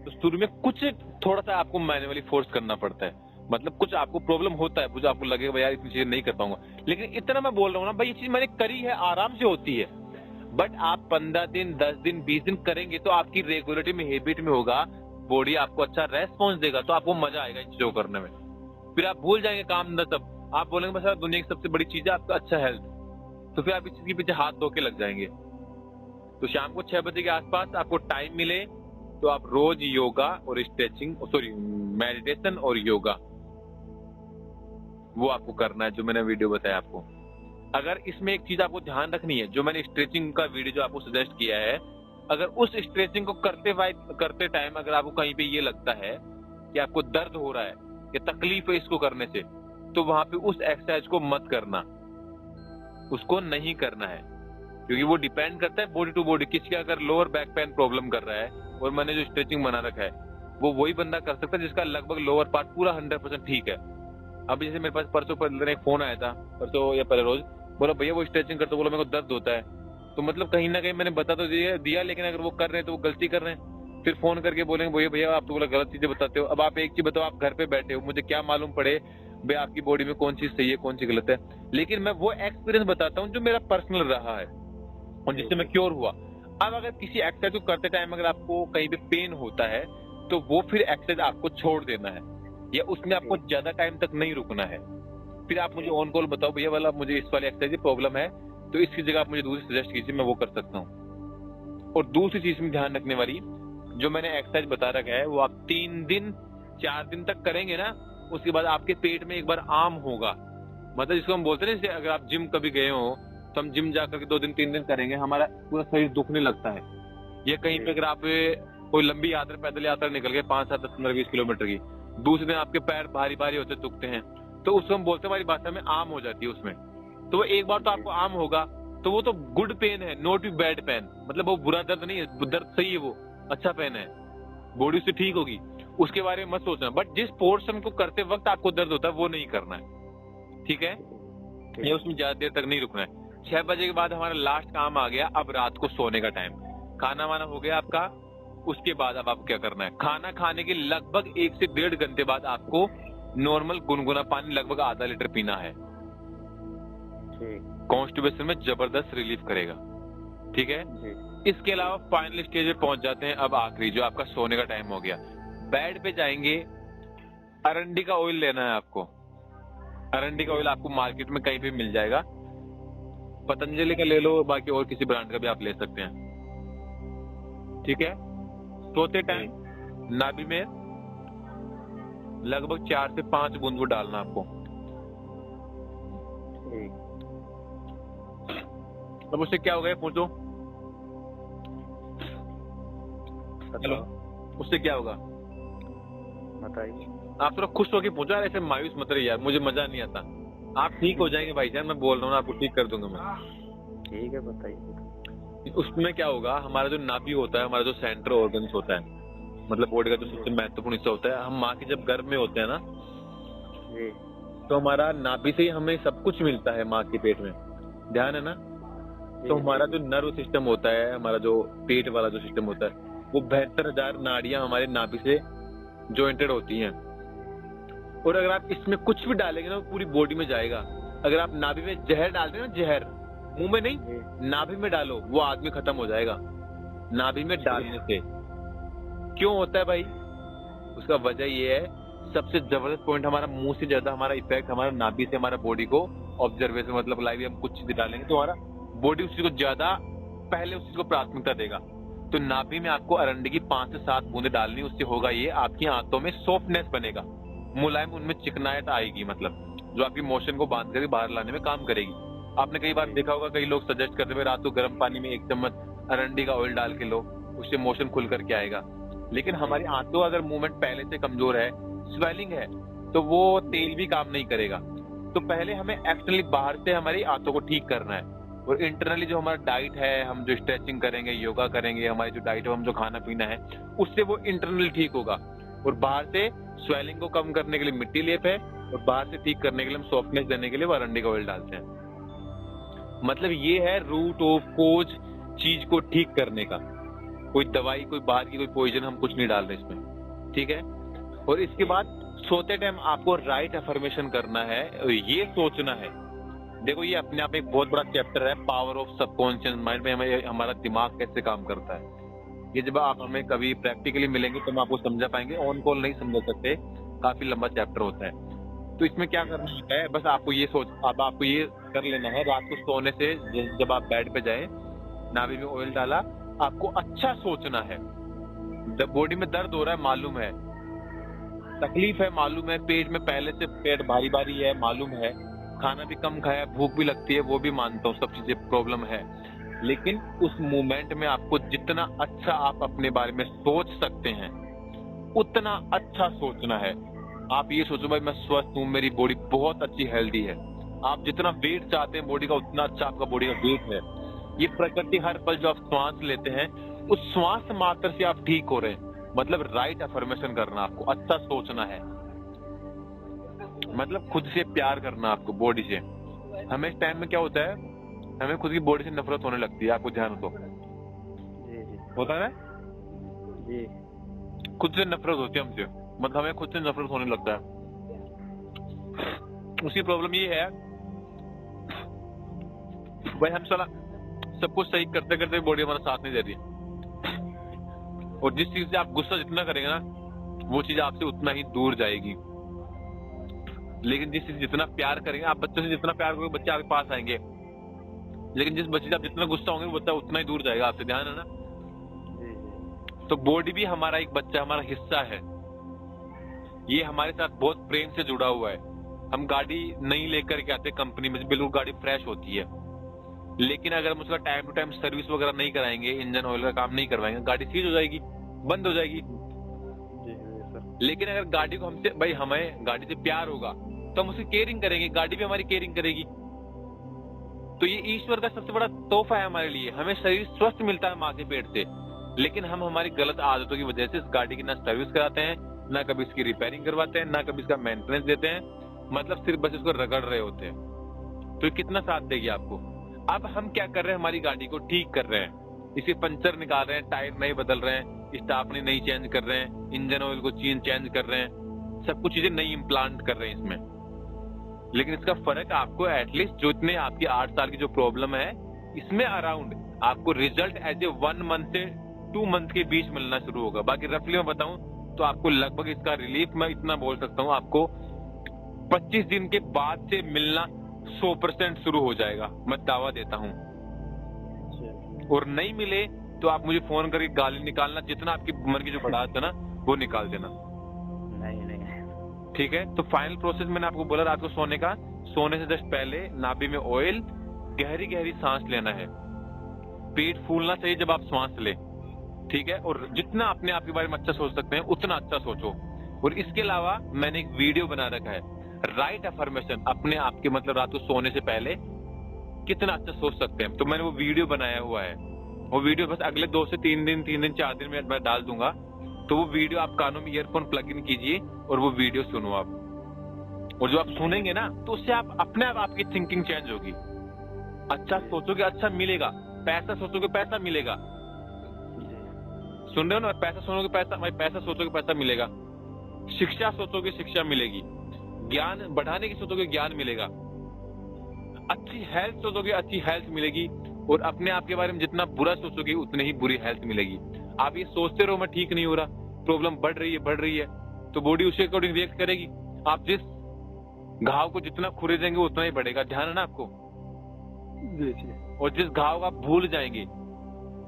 तो शुरू में कुछ थोड़ा सा आपको मैन्युअली फोर्स करना पड़ता है, मतलब कुछ आपको प्रॉब्लम होता है, मुझे आपको लगेगा यार इतनी चीजें नहीं कर पाऊंगा। लेकिन इतना मैं बोल रहा हूँ ना भाई, ये चीज मैंने करी है, आराम से होती है। बट आप 15 दिन 10 दिन 20 दिन करेंगे तो आपकी रेगुलरिटी में, हैबिट में होगा, बॉडी आपको अच्छा रेस्पॉन्स देगा, तो आपको मजा आएगा इन चीजों करने में। फिर आप भूल जाएंगे काम धंधा सब, आप बोलेंगे बस दुनिया की सबसे बड़ी चीज है आपका अच्छा हेल्थ, तो फिर आप इस चीज के पीछे हाथ धो के लग जाएंगे। तो शाम को 6 बजे के आसपास आपको टाइम मिले तो आप रोज योगा और मेडिटेशन और योगा वो आपको करना है, जो मैंने वीडियो बताया आपको। अगर इसमें एक चीज आपको ध्यान रखनी है, जो मैंने स्ट्रेचिंग का वीडियो जो आपको सजेस्ट किया है, अगर उस स्ट्रेचिंग को करते टाइम अगर आपको कहीं पे ये लगता है कि आपको दर्द हो रहा है या तकलीफ है इसको करने से, तो वहां पे उस एक्सरसाइज को मत करना, उसको नहीं करना है, क्योंकि वो डिपेंड करता है बॉडी टू बॉडी। किसी का अगर लोअर बैक पेन प्रॉब्लम कर रहा है और मैंने जो स्ट्रेचिंग बना रखा है, वो वही बंदा कर सकता है जिसका लगभग लोअर पार्ट पूरा 100% ठीक है। अभी जैसे मेरे पास परसों एक फोन आया था, परसों या पहले रोज, बोला भैया वो स्ट्रेचिंग करते, बोला मेरे को दर्द होता है। तो मतलब कहीं ना कहीं मैंने बता तो दिया, लेकिन अगर वो कर रहे हैं तो वो गलती कर रहे हैं। फिर फोन करके बोलेंगे भैया आप तो बोला गलत चीजें बताते हो। अब आप एक चीज बताओ, आप घर पे बैठे हो, मुझे क्या मालूम पड़े भाई आपकी बॉडी में कौन चीज सही है कौन सी गलत है। लेकिन मैं वो एक्सपीरियंस बताता हूँ जो मेरा पर्सनल रहा है और जिससे मैं क्योर हुआ। अब अगर किसी एक्सरसाइज को करते टाइम अगर आपको कहीं पे पेन होता है, तो वो फिर एक्सरसाइज आपको छोड़ देना है, या उसमें आपको ज्यादा टाइम तक नहीं रुकना है। फिर आप मुझे ऑन कॉल बताओ भैया वाला मुझे इस वाली एक्सरसाइज प्रॉब्लम है, तो इसकी जगह आप मुझे दूसरी सजेस्ट कीजिए, मैं वो कर सकता हूँ। और दूसरी चीज में ध्यान रखने वाली, जो मैंने एक्सरसाइज बता रखा है, वो आप 3 दिन 4 दिन तक करेंगे ना, उसके बाद आपके पेट में एक बार आम होगा, मतलब जिसको हम बोलते हैं जैसे अगर आप जिम कभी गए हो तो हम जिम जाकर के 2 दिन 3 दिन करेंगे, हमारा पूरा शरीर दुखने लगता है। या कहीं पे अगर आप कोई लंबी यात्रा, पैदल यात्रा निकल गए 5, 7, 15, 20 किलोमीटर की, दूसरे दिन आपके पैर भारी भारी होते दुखते हैं, तो उसको हम बोलते हैं हमारी भाषा में आम हो जाती है उसमें। तो वो एक बार तो आपको आम होगा, तो वो तो गुड पेन है, नॉट बैड पेन, मतलब वो बुरा दर्द नहीं है, दर्द सही है, वो अच्छा पेन है, बॉडी से ठीक होगी। उसके बारे में मत सोचना, बट जिस पोर्शन को करते वक्त आपको दर्द होता है वो नहीं करना है, ठीक है? ये उसमें ज्यादा देर तक नहीं रुकना है। 6 बजे के बाद हमारा लास्ट काम आ गया, अब रात को सोने का टाइम। खाना वाना हो गया आपका, उसके बाद अब आपको क्या करना है, खाना खाने के लगभग 1 से 1.5 घंटे बाद आपको नॉर्मल गुनगुना पानी लगभग आधा लीटर पीना है। कॉन्स्टिपेशन में जबरदस्त रिलीफ करेगा, ठीक है? इसके अलावा फाइनल स्टेज पे पहुंच जाते हैं, अब आखिरी जो आपका सोने का टाइम हो गया। बेड पे जाएंगे, अरंडी का ऑयल लेना है आपको। अरंडी का ऑयल आपको मार्केट में कहीं भी मिल जाएगा, पतंजलि का ले लो, बाकी और किसी ब्रांड का भी आप ले सकते हैं, ठीक है? सोते टाइम नाभि में लगभग 4 से 5 बूंद वो डालना आपको। अब उससे क्या होगा ये पूछो। हेलो, उससे क्या होगा बताइए। आप थोड़ा खुश होकर पूछो यार, ऐसे मायूस मत रहिए यार, मुझे मजा नहीं आता। आप ठीक हो जाएंगे भाईजान, मैं बोल रहा हूँ ना, आपको ठीक कर दूंगा मैं। ठीक है, बताइए। उसमें क्या होगा, हमारा जो नाभि होता है, हमारा जो सेंट्रल ऑर्गन्स होता है, मतलब बॉडी का जो सबसे महत्वपूर्ण हिस्सा होता है, हम माँ के जब गर्भ में होते हैं ना, तो हमारा नाभि से ही हमें सब कुछ मिलता है माँ के पेट में, ध्यान है ना? तो हमारा जो नर्व सिस्टम होता है, हमारा जो पेट वाला जो सिस्टम होता है, वो 72,000 नाड़ियां हमारे नाभि से जॉइंटेड होती हैं। और अगर आप इसमें कुछ भी डालेंगे ना, पूरी बॉडी में जाएगा। अगर आप नाभि में जहर डालते हैं ना, जहर मुंह में नहीं, नाभि में डालो, वो आदमी खत्म हो जाएगा नाभि में डालने से। क्यों होता है भाई? उसका वजह ये है, सबसे जबरदस्त पॉइंट, हमारा मुंह से ज्यादा हमारा इफेक्ट हमारा नाभि से हमारा बॉडी को ऑब्जर्वेशन, मतलब लाइव हम कुछ चीजें डालेंगे तो हमारा बॉडी उसी को ज्यादा पहले उसी को प्राथमिकता देगा। तो नाभि में आपको अरंडी की 5 से 7 बूंदे डालनी, उससे होगा ये, आपकी आंतों में सॉफ्टनेस बनेगा, मुलायम, उनमें चिकनाहट आएगी, मतलब जो आपकी मोशन को बांध कर बाहर लाने में काम करेगी। आपने कई बार देखा होगा, कई लोग सजेस्ट करते हुए रात को गर्म पानी में 1 चम्मच अरंडी का ऑयल डाल के लो, उससे मोशन खुल करके आएगा। लेकिन हमारी आंतों अगर मूवमेंट पहले से कमजोर है, स्वेलिंग है, तो वो तेल भी काम नहीं करेगा। तो पहले हमें एक्सटर्नली बाहर से हमारी आंतों को ठीक करना है, और इंटरनली जो हमारा डाइट है, हम जो स्ट्रेचिंग करेंगे, योगा करेंगे, हमारी जो डाइट है, हम जो खाना पीना है, उससे वो इंटरनली ठीक होगा। और बाहर से स्वेलिंग को कम करने के लिए मिट्टी लेप है, और बाहर से ठीक करने के लिए, हम सॉफ्टनेस देने के लिए वो अरंडी का ऑयल डालते हैं। मतलब ये है रूट ऑफ कोज चीज को ठीक करने का। कोई दवाई, कोई बाहर की कोई पॉइजन हम कुछ नहीं डाल रहे इसमें, ठीक है? और इसके बाद सोते टाइम आपको राइट अफर्मेशन करना है, और ये सोचना है। देखो, ये अपने आप एक बहुत बड़ा चैप्टर है, पावर ऑफ सबकॉन्शियस माइंड में हमें हमारा दिमाग कैसे काम करता है। ये जब आप हमें कभी प्रैक्टिकली मिलेंगे तो हम आपको समझा पाएंगे, ऑन कॉल नहीं समझा सकते, काफी लंबा चैप्टर होता है। तो इसमें क्या करना होता है, बस आपको ये अब आपको ये कर लेना है, रात को सोने से जब आप बेड पे जाए, नाभि में ऑयल डाला, आपको अच्छा सोचना है। बॉडी में दर्द हो रहा है मालूम है, तकलीफ है मालूम है, पेट में पहले से पेट भारी भारी है मालूम है, खाना भी कम खाया, भूख भी लगती है, वो भी मानता हूँ, सब चीजें प्रॉब्लम है। लेकिन उस मोमेंट में आपको जितना अच्छा आप अपने बारे में सोच सकते हैं, उतना अच्छा सोचना है। आप ये सोचो भाई मैं स्वस्थ हूँ, मेरी बॉडी बहुत अच्छी हेल्दी है। आप जितना वेट चाहते हैं बॉडी का, उतना अच्छा आपका बॉडी का वेट है। ये प्रकृति हर पल जो आप श्वास लेते हैं, उस श्वास मात्र से आप ठीक हो रहे हैं। मतलब राइट अफर्मेशन करना, आपको अच्छा सोचना है, मतलब खुद से प्यार करना आपको, बॉडी से। हमें इस टाइम में क्या होता है, हमें खुद की बॉडी से नफरत होने लगती है, आपको ध्यान हो तो होता है ना जी, खुद से नफरत होती है हमसे, मतलब हमें खुद से नफरत होने लगता है। उसकी प्रॉब्लम ये है भाई, हम साला सब कुछ सही करते करते बॉडी हमारा साथ नहीं दे रही है। और जिस चीज से आप गुस्सा जितना करेंगे ना, वो चीज आपसे उतना ही दूर जाएगी। लेकिन जिस चीज जितना प्यार करेंगे, आप बच्चों से जितना प्यार करोगे, बच्चे आपके पास आएंगे। लेकिन जिस बच्चे से आप जितना गुस्सा होंगे, वो बच्चा उतना ही दूर जाएगा आपसे, ध्यान है ना? तो बॉडी भी हमारा एक बच्चा, हमारा हिस्सा है। ये हमारे साथ बहुत प्रेम से जुड़ा हुआ है। हम गाड़ी नहीं लेकर के आते कंपनी में, बिल्कुल गाड़ी फ्रेश होती है, लेकिन अगर हम उसका टाइम टू टाइम सर्विस वगैरह नहीं कराएंगे, इंजन ऑयल का काम नहीं करवाएंगे, गाड़ी सीज हो जाएगी, बंद हो जाएगी। लेकिन अगर गाड़ी को हमसे, भाई हमें गाड़ी से प्यार होगा तो हम उसकी केयरिंग करेंगे, गाड़ी भी हमारी केयरिंग करेगी। तो ये ईश्वर का सबसे बड़ा तोहफा है हमारे लिए। हमें शरीर स्वस्थ मिलता है माँ के पेट से, लेकिन हम हमारी गलत आदतों की वजह से इस गाड़ी की ना सर्विस कराते हैं, ना कभी इसकी रिपेयरिंग करवाते हैं, ना कभी इसका मेंटेनेंस देते हैं, मतलब सिर्फ बस इसको रगड़ रहे होते हैं। तो ये कितना साथ देगी आपको। अब हम क्या कर रहे हैं, हमारी गाड़ी को ठीक कर रहे हैं, इसके पंचर निकाल रहे हैं, टायर नहीं बदल रहे हैं, स्टापनी नहीं चेंज कर रहे हैं, इंजन ऑयल को चेंज कर रहे हैं, सब कुछ चीजें नई इम्प्लांट कर रहे हैं इसमें। लेकिन इसका फर्क आपको एटलीस्ट जो इतने आपकी 8 साल की जो प्रॉब्लम है इसमें अराउंड आपको रिजल्ट एज ए 1 मंथ से 2 मंथ के बीच मिलना शुरू होगा। बाकी रफली मैं बताऊं तो आपको लगभग इसका रिलीफ मैं इतना बोल सकता हूं, आपको 25 दिन के बाद से मिलना 100% शुरू हो जाएगा, मैं दावा देता हूं। और नहीं मिले तो आप मुझे फोन करके गाली निकालना, जितना आपकी मन की जो बढ़ात है ना वो निकाल देना। नहीं ठीक है। तो फाइनल प्रोसेस मैंने आपको बोला रात को सोने का, सोने से जस्ट पहले नाभि में ऑयल, गहरी गहरी सांस लेना है, पेट फूलना चाहिए जब आप सांस ले, ठीक है। और जितना अपने आप के बारे में अच्छा सोच सकते हैं उतना अच्छा सोचो। और इसके अलावा मैंने एक वीडियो बना रखा है, राइट अफर्मेशन, अपने आप के मतलब रात को सोने से पहले कितना अच्छा सोच सकते हैं। तो मैंने वो वीडियो बनाया हुआ है, वो वीडियो बस अगले 2 से 3 दिन 4 दिन में मैं डाल दूंगा। तो वो वीडियो आप कानों में ईयरफोन प्लग इन कीजिए और वो वीडियो सुनो आप, और जो आप सुनेंगे ना तो उससे आप अपने आप आपकी थिंकिंग चेंज होगी। अच्छा सोचोगे अच्छा मिलेगा, पैसा सोचोगे पैसा मिलेगा, सुन रहे हो ना, पैसा सुनोगे पैसा, भाई पैसा सोचोगे पैसा मिलेगा, शिक्षा सोचोगे शिक्षा मिलेगी, ज्ञान बढ़ाने की सोचोगे ज्ञान मिलेगा, अच्छी हेल्थ सोचोगे अच्छी हेल्थ मिलेगी, और अपने आप के बारे में जितना बुरा सोचोगे उतनी ही बुरी हेल्थ मिलेगी। आप ये सोचते रहो मैं ठीक नहीं हो रहा, प्रॉब्लम बढ़ रही है, तो बॉडी उसी अकॉर्डिंग रिएक्ट करेगी। आप जिस घाव को जितना खुरेदेंगे उतना ही बढ़ेगा, ध्यान है ना आपको। और जिस घाव को आप भूल जाएंगे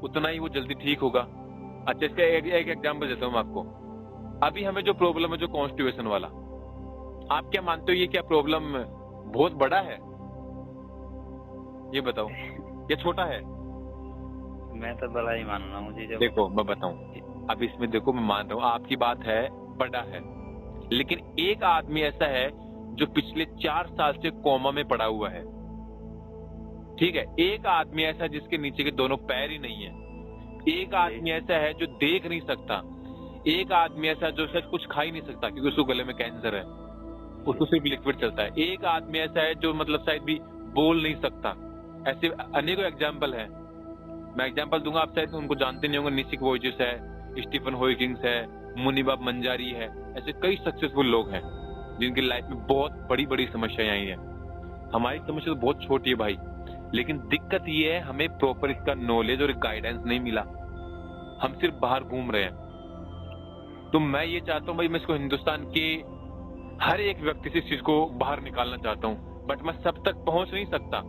उतना ही वो जल्दी ठीक होगा। अच्छा, इसका एक एग्जाम्पल देता हूँ मैं आपको। अभी हमें जो प्रॉब्लम है, जो कॉन्स्टिपेशन वाला, आप क्या मानते हो ये क्या प्रॉब्लम बहुत बड़ा है? ये बताओ, ये छोटा है? मैं तो बड़ा ही मान रहा हूँ जी। देखो मैं बताऊं, अब इसमें देखो मैं मान रहा हूँ आपकी बात है, बड़ा है, लेकिन एक आदमी ऐसा है जो पिछले 4 साल से कोमा में पड़ा हुआ है, ठीक है। एक आदमी ऐसा है जिसके नीचे के दोनों पैर ही नहीं है, एक आदमी ऐसा है जो देख नहीं सकता, एक आदमी ऐसा है जो शायद कुछ खा ही नहीं सकता क्योंकि उसको गले में कैंसर है, उसको सिर्फ लिक्विड चलता है, एक आदमी ऐसा है जो मतलब शायद भी बोल नहीं सकता। ऐसे अनेकों एग्जाम्पल है, मैं एग्जाम्पल दूंगा, आप शायद उनको जानते नहीं होंगे। निशिक वोइजिस है, स्टीफन हॉकिंस है, मुनिबा मंजारी है, ऐसे कई सक्सेसफुल लोग हैं जिनकी लाइफ में बहुत बड़ी बड़ी समस्याएं आई हैं। हमारी समस्या तो बहुत छोटी है भाई, लेकिन दिक्कत ये है हमें प्रॉपर इसका नॉलेज और गाइडेंस नहीं मिला, हम सिर्फ बाहर घूम रहे हैं। तो मैं ये चाहता हूँ भाई, मैं इसको हिंदुस्तान के हर एक व्यक्ति से इस चीज को बाहर निकालना चाहता हूँ, बट मैं सब तक पहुंच नहीं सकता।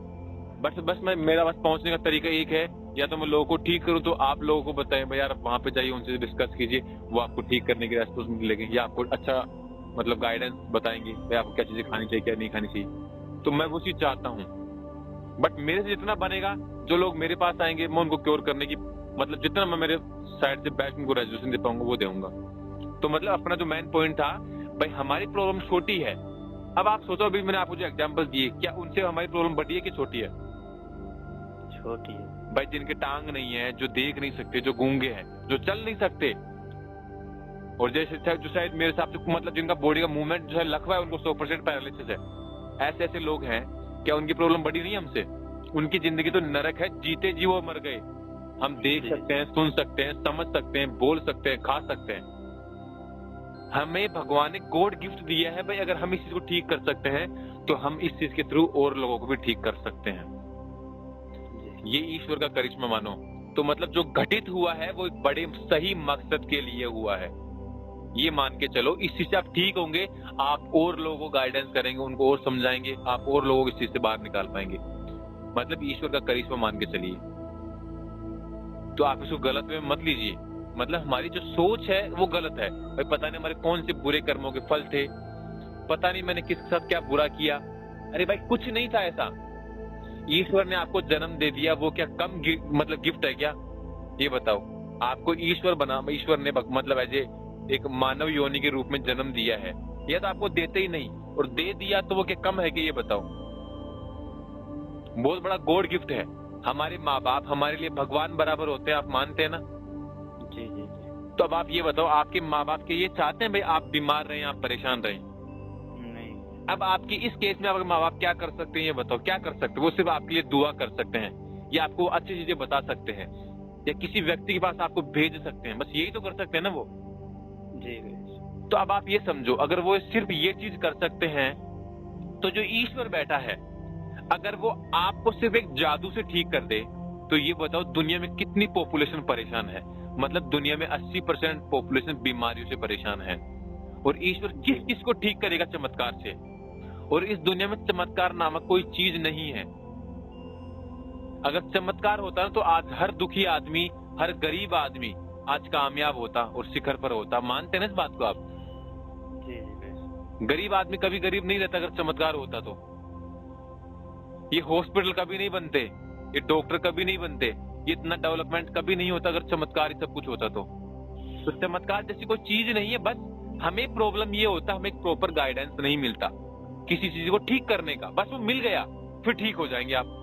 बस मेरा बस पहुंचने का तरीका एक है, या तो मैं लोगों को ठीक करूं तो आप लोगों को बताएं भाई यार आप वहां पे जाइए, उनसे डिस्कस कीजिए, वो आपको ठीक करने के रास्ते मिलेंगे, या आपको अच्छा मतलब गाइडेंस बताएंगे भाई आपको क्या चीजें खानी चाहिए क्या नहीं खानी चाहिए। तो मैं वो चीज चाहता हूँ, बट मेरे से जितना बनेगा, जो लोग मेरे पास आएंगे मैं उनको क्योर करने की मतलब जितना मैं मेरे साइड से बेस्ट उनको रेजोल्यूशन दे पाऊंगा वो दूंगा। तो मतलब अपना जो मेन पॉइंट था भाई, हमारी प्रॉब्लम छोटी है। अब आप सोचो, अभी मैंने आपको जो एग्जांपल दिए, क्या उनसे हमारी प्रॉब्लम बड़ी है कि छोटी है? छोटी है भाई। जिनके टांग नहीं है, जो देख नहीं सकते, जो गूंगे हैं, जो चल नहीं सकते, और जैसे जो शायद मेरे हिसाब से मतलब जिनका बॉडी का मूवमेंट जो है लखवा है, उनको 100% पैरालिसिस है, ऐसे ऐसे लोग हैं, क्या उनकी प्रॉब्लम बड़ी नहीं है हमसे? उनकी जिंदगी तो नरक है, जीते जी वो मर गए। हम देख सकते हैं, सुन सकते हैं, समझ सकते हैं, बोल सकते हैं, खा सकते हैं। हमें भगवान ने गॉड गिफ्ट दिया है भाई, अगर हम इस चीज को ठीक कर सकते हैं तो हम इस चीज के थ्रू और लोगों को भी ठीक कर सकते हैं। ये ईश्वर का करिश्मा मानो। तो मतलब जो घटित हुआ है वो एक बड़े सही मकसद के लिए हुआ है, ये मान के चलो। इस चीज से आप ठीक होंगे, आप और लोगों को गाइडेंस करेंगे, उनको और समझाएंगे, आप और लोगों को इस चीज से बाहर निकाल पाएंगे। मतलब ईश्वर का करिश्मा मान के चलिए। तो आप इसको गलत में मत लीजिए, मतलब हमारी जो सोच है वो गलत है भाई। पता नहीं हमारे कौन से बुरे कर्मों के फल थे, पता नहीं मैंने किसके साथ क्या बुरा किया। अरे भाई कुछ नहीं था ऐसा, ईश्वर ने आपको जन्म दे दिया, वो क्या कम मतलब गिफ्ट है क्या? ये बताओ। आपको ईश्वर बना, ईश्वर ने मतलब ऐसे एक मानव योनि के रूप में जन्म दिया है, या तो आपको देते ही नहीं, और दे दिया तो वो क्या कम है कि? ये बताओ। बहुत बड़ा गॉड गिफ्ट है। हमारे माँ बाप हमारे लिए भगवान बराबर होते हैं, आप मानते हैं ना? जी जी जी। तो अब आप ये बताओ, आपके माँ बाप के ये चाहते हैं भाई आप बीमार रहें, आप परेशान रहें? नहीं। अब आपकी इस केस में आपके माँ बाप क्या कर सकते हैं ये बताओ, क्या कर सकते हैं? वो सिर्फ आपके लिए दुआ कर सकते हैं, या आपको अच्छी चीजें बता सकते हैं, या किसी व्यक्ति के पास आपको भेज सकते हैं, बस यही तो कर सकते हैं ना वो। जी। तो अब आप ये समझो, अगर वो सिर्फ ये चीज कर सकते हैं, तो जो ईश्वर बैठा है, अगर वो आपको सिर्फ एक जादू से ठीक कर दे, तो ये बताओ दुनिया में कितनी पॉपुलेशन परेशान है? मतलब दुनिया में 80% पॉपुलेशन बीमारियों से परेशान है, और ईश्वर किस किस को ठीक करेगा चमत्कार से? और इस दुनिया में चमत्कार नामक कोई चीज नहीं है। अगर चमत्कार होता ना तो आज हर दुखी आदमी, हर गरीब आदमी आज कामयाब होता और शिखर पर होता। मानते हैं ना इस बात को आप? जी। गरीब आदमी कभी गरीब नहीं रहता अगर चमत्कार होता तो। ये हॉस्पिटल कभी नहीं बनते, ये डॉक्टर कभी नहीं बनते, ये इतना डेवलपमेंट कभी नहीं होता अगर चमत्कार ही सब कुछ होता तो चमत्कार जैसी कोई चीज नहीं है। बस हमें प्रॉब्लम ये होता, हमें एक प्रॉपर गाइडेंस नहीं मिलता किसी चीज को ठीक करने का। बस वो मिल गया फिर ठीक हो जाएंगे आप।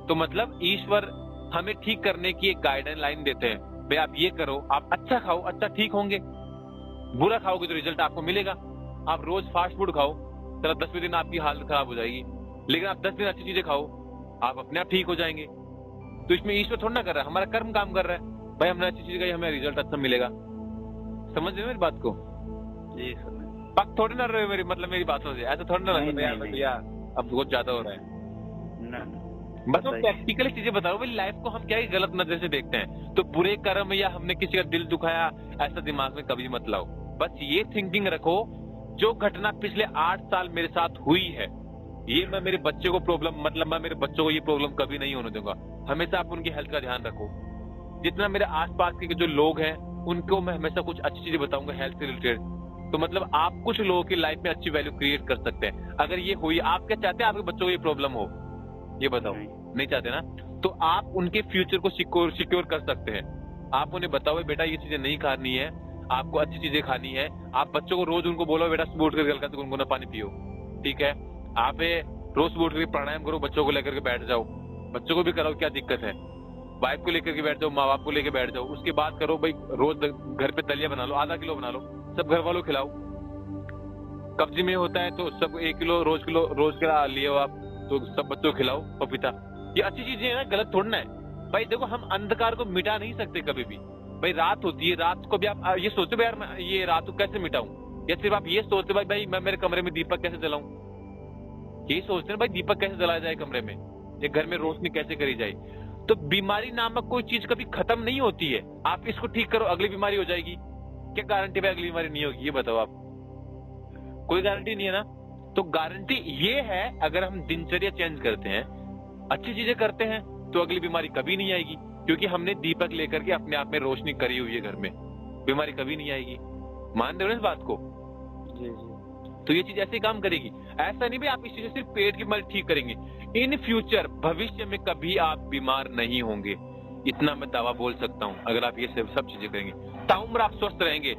तो मतलब ईश्वर हमें ठीक करने की एक गाइडलाइन लाइन देते हैं, भाई आप ये करो, आप अच्छा खाओ, अच्छा ठीक होंगे। बुरा खाओगे तो रिजल्ट आपको मिलेगा। आप रोज फास्ट फूड खाओ, चलो 10वें दिन आपकी हालत खराब हो जाएगी, लेकिन आप 10 दिन अच्छी चीजें खाओ, आप अपने आप ठीक हो जाएंगे। तो इसमें ईश्वर थोड़ा ना कर रहा है, हमारा कर्म काम कर रहा है। भाई हमने अच्छी चीज खाई, हमें रिजल्ट अच्छा मिलेगा। समझ रहे हो मेरी बात को? जी सर। पक थोड़ी ना रहे मेरी, मतलब मेरी बातों से ऐसा थोड़ा ना लगे यार भैया अब बहुत ज्यादा हो रहा है। बस वो प्रैक्टिकली चीजें बता रहा हूँ। भाई लाइफ को हम क्या गलत नजर से देखते हैं, तो बुरे कर्म या हमने किसी का दिल दुखाया ऐसा दिमाग में कभी मत लाओ। बस ये थिंकिंग रखो, जो घटना पिछले 8 साल मेरे साथ हुई है, ये मैं मेरे बच्चे को प्रॉब्लम, मतलब मैं मेरे बच्चों को ये प्रॉब्लम कभी नहीं होने दूंगा। हमेशा आप उनकी हेल्थ का ध्यान रखो। जितना मेरे आसपास के जो लोग हैं उनको मैं हमेशा कुछ अच्छी चीजें बताऊंगा हेल्थ से रिलेटेड। तो मतलब आप कुछ लोगों की लाइफ में अच्छी वैल्यू क्रिएट कर सकते हैं। अगर ये हुई, आप क्या चाहते हैं आपके बच्चों को ये प्रॉब्लम हो? ये बताओ, नहीं चाहते ना? तो आप उनके फ्यूचर को सिक्योर कर सकते हैं। आप उन्हें बताओ बेटा ये चीजें नहीं खानी है, आपको अच्छी चीजें खानी है। आप बच्चों को रोज उनको बोलो बेटा सुबह उठ कर हल्का से गुनगुना पानी पियो, ठीक है? आप रोज सुबह उठ कर प्राणायाम करो, बच्चों को लेकर के बैठ जाओ, बच्चों को भी कराओ, क्या दिक्कत है? वाइफ को लेकर के बैठ जाओ, माँ बाप को लेकर बैठ जाओ। उसके बाद करो भाई रोज घर पे दलिया बना लो, आधा किलो बना लो, सब घर वालों खिलाओ। कब्जी में होता है तो सब 1 किलो रोज का लिए हो आप, तो सब बच्चों को खिलाओ पपीता। ये अच्छी चीजें है ना, गलत थोड़ा है। भाई देखो हम अंधकार को मिटा नहीं सकते कभी भी। भाई रात होती है, रात को भी आप ये सोचो यार मैं ये रात को कैसे मिटाऊं, या सिर्फ आप ये सोचते भाई मैं मेरे कमरे में दीपक कैसे जलाऊं, यही सोचते हैं भाई दीपक कैसे जलाया जाए कमरे में, या घर में रोशनी कैसे करी जाए। तो बीमारी नामक कोई चीज कभी खत्म नहीं होती है। आप इसको ठीक करो, अगली बीमारी हो जाएगी। क्या गारंटी भाई अगली बीमारी नहीं होगी? ये बताओ आप, कोई गारंटी नहीं है ना। तो गारंटी ये है अगर हम दिनचर्या चेंज करते हैं, अच्छी चीजें करते हैं, तो अगली बीमारी कभी नहीं आएगी, क्योंकि हमने दीपक लेकर के अपने आप में रोशनी करी हुई है घर में। बीमारी कभी नहीं आएगी। मान रहे हो इस बात को? जी। तो ये चीज ऐसे ही काम करेगी। ऐसा नहीं भी आप इस चीज से सिर्फ पेट की बीमारी ठीक करेंगे, इन फ्यूचर भविष्य में कभी आप बीमार नहीं होंगे, इतना मैं दावा बोल सकता हूँ। अगर आप ये सब चीजें करेंगे ताउम्र आप स्वस्थ रहेंगे,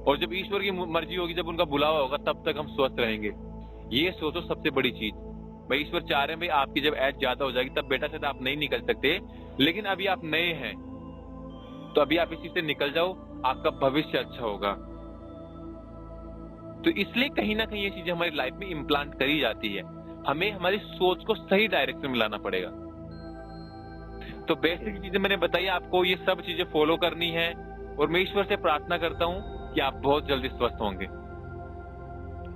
और जब ईश्वर की मर्जी होगी, जब उनका बुलावा होगा, तब तक हम स्वस्थ रहेंगे। ये सोचो सबसे बड़ी चीज। भाई ईश्वर चाह रहे हैं भाई आपकी जब एज ज्यादा हो जाएगी तब बेटा से आप नहीं निकल सकते, लेकिन अभी आप नए हैं तो अभी आप इसी से निकल जाओ, आपका भविष्य अच्छा होगा। तो इसलिए कहीं ना कहीं ये चीजें हमारी लाइफ में इम्प्लांट करी जाती है। हमें हमारी सोच को सही डायरेक्शन में लाना पड़ेगा। तो बेसिक चीजें मैंने बताई आपको, ये सब चीजें फॉलो करनी है, और मैं ईश्वर से प्रार्थना करता हूँ कि आप बहुत जल्दी स्वस्थ होंगे।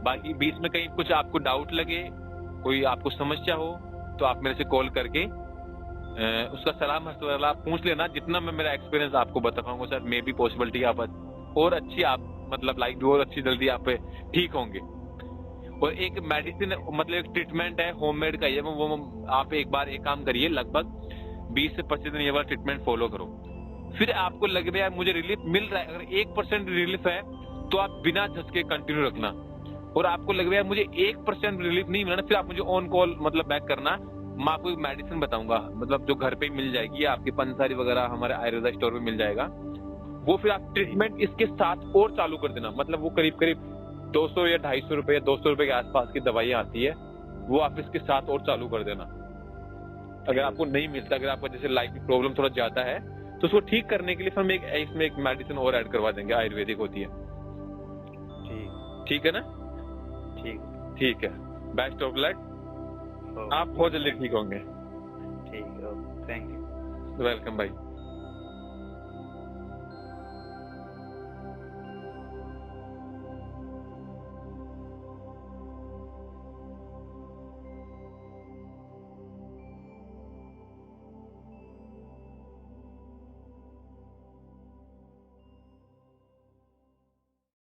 बाकी बीच में कहीं कुछ आपको डाउट लगे, कोई आपको समस्या हो, तो आप मेरे से कॉल करके उसका सलाह मशवरा पूछ लेना। जितना मैं मेरा एक्सपीरियंस आपको बता पाऊंगा सर, मे बी पॉसिबिलिटी आप और अच्छी आप मतलब लाइक और अच्छी जल्दी आप ठीक होंगे। और एक मेडिसिन मतलब एक ट्रीटमेंट है होममेड का, ये वो आप एक बार एक काम करिए, लगभग 20 से 25 दिन ये वाला ट्रीटमेंट फॉलो करो। फिर आपको लगे यार मुझे रिलीफ मिल रहा है, अगर 1% रिलीफ है तो आप बिना झटके कंटिन्यू रखना। और आपको लगे यार मुझे 1% रिलीफ नहीं मिला ना, फिर आप मुझे ऑन कॉल मतलब बैक करना। मैं आपको एक मेडिसिन बताऊंगा, मतलब जो घर पे ही मिल जाएगी आपकी, पंसारी वगैरह हमारे आयुर्वेदा स्टोर में मिल जाएगा। वो फिर आप ट्रीटमेंट इसके साथ और चालू कर देना। मतलब वो करीब करीब 200 या 250 रुपए या 200 रुपए के आसपास की दवाइयाँ आती है, वो आप इसके साथ और चालू कर देना। अगर आपको नहीं मिलता, अगर आपका जैसे लाइफ की प्रॉब्लम थोड़ा ज्यादा है, तो उसको ठीक करने के लिए हम इसमें एक मेडिसिन और ऐड करवा देंगे, आयुर्वेदिक होती है। ठीक है ना? ठीक है, बेस्ट ऑफ लक, आप बहुत जल्दी ठीक होंगे। ठीक है, थैंक यू। वेलकम भाई।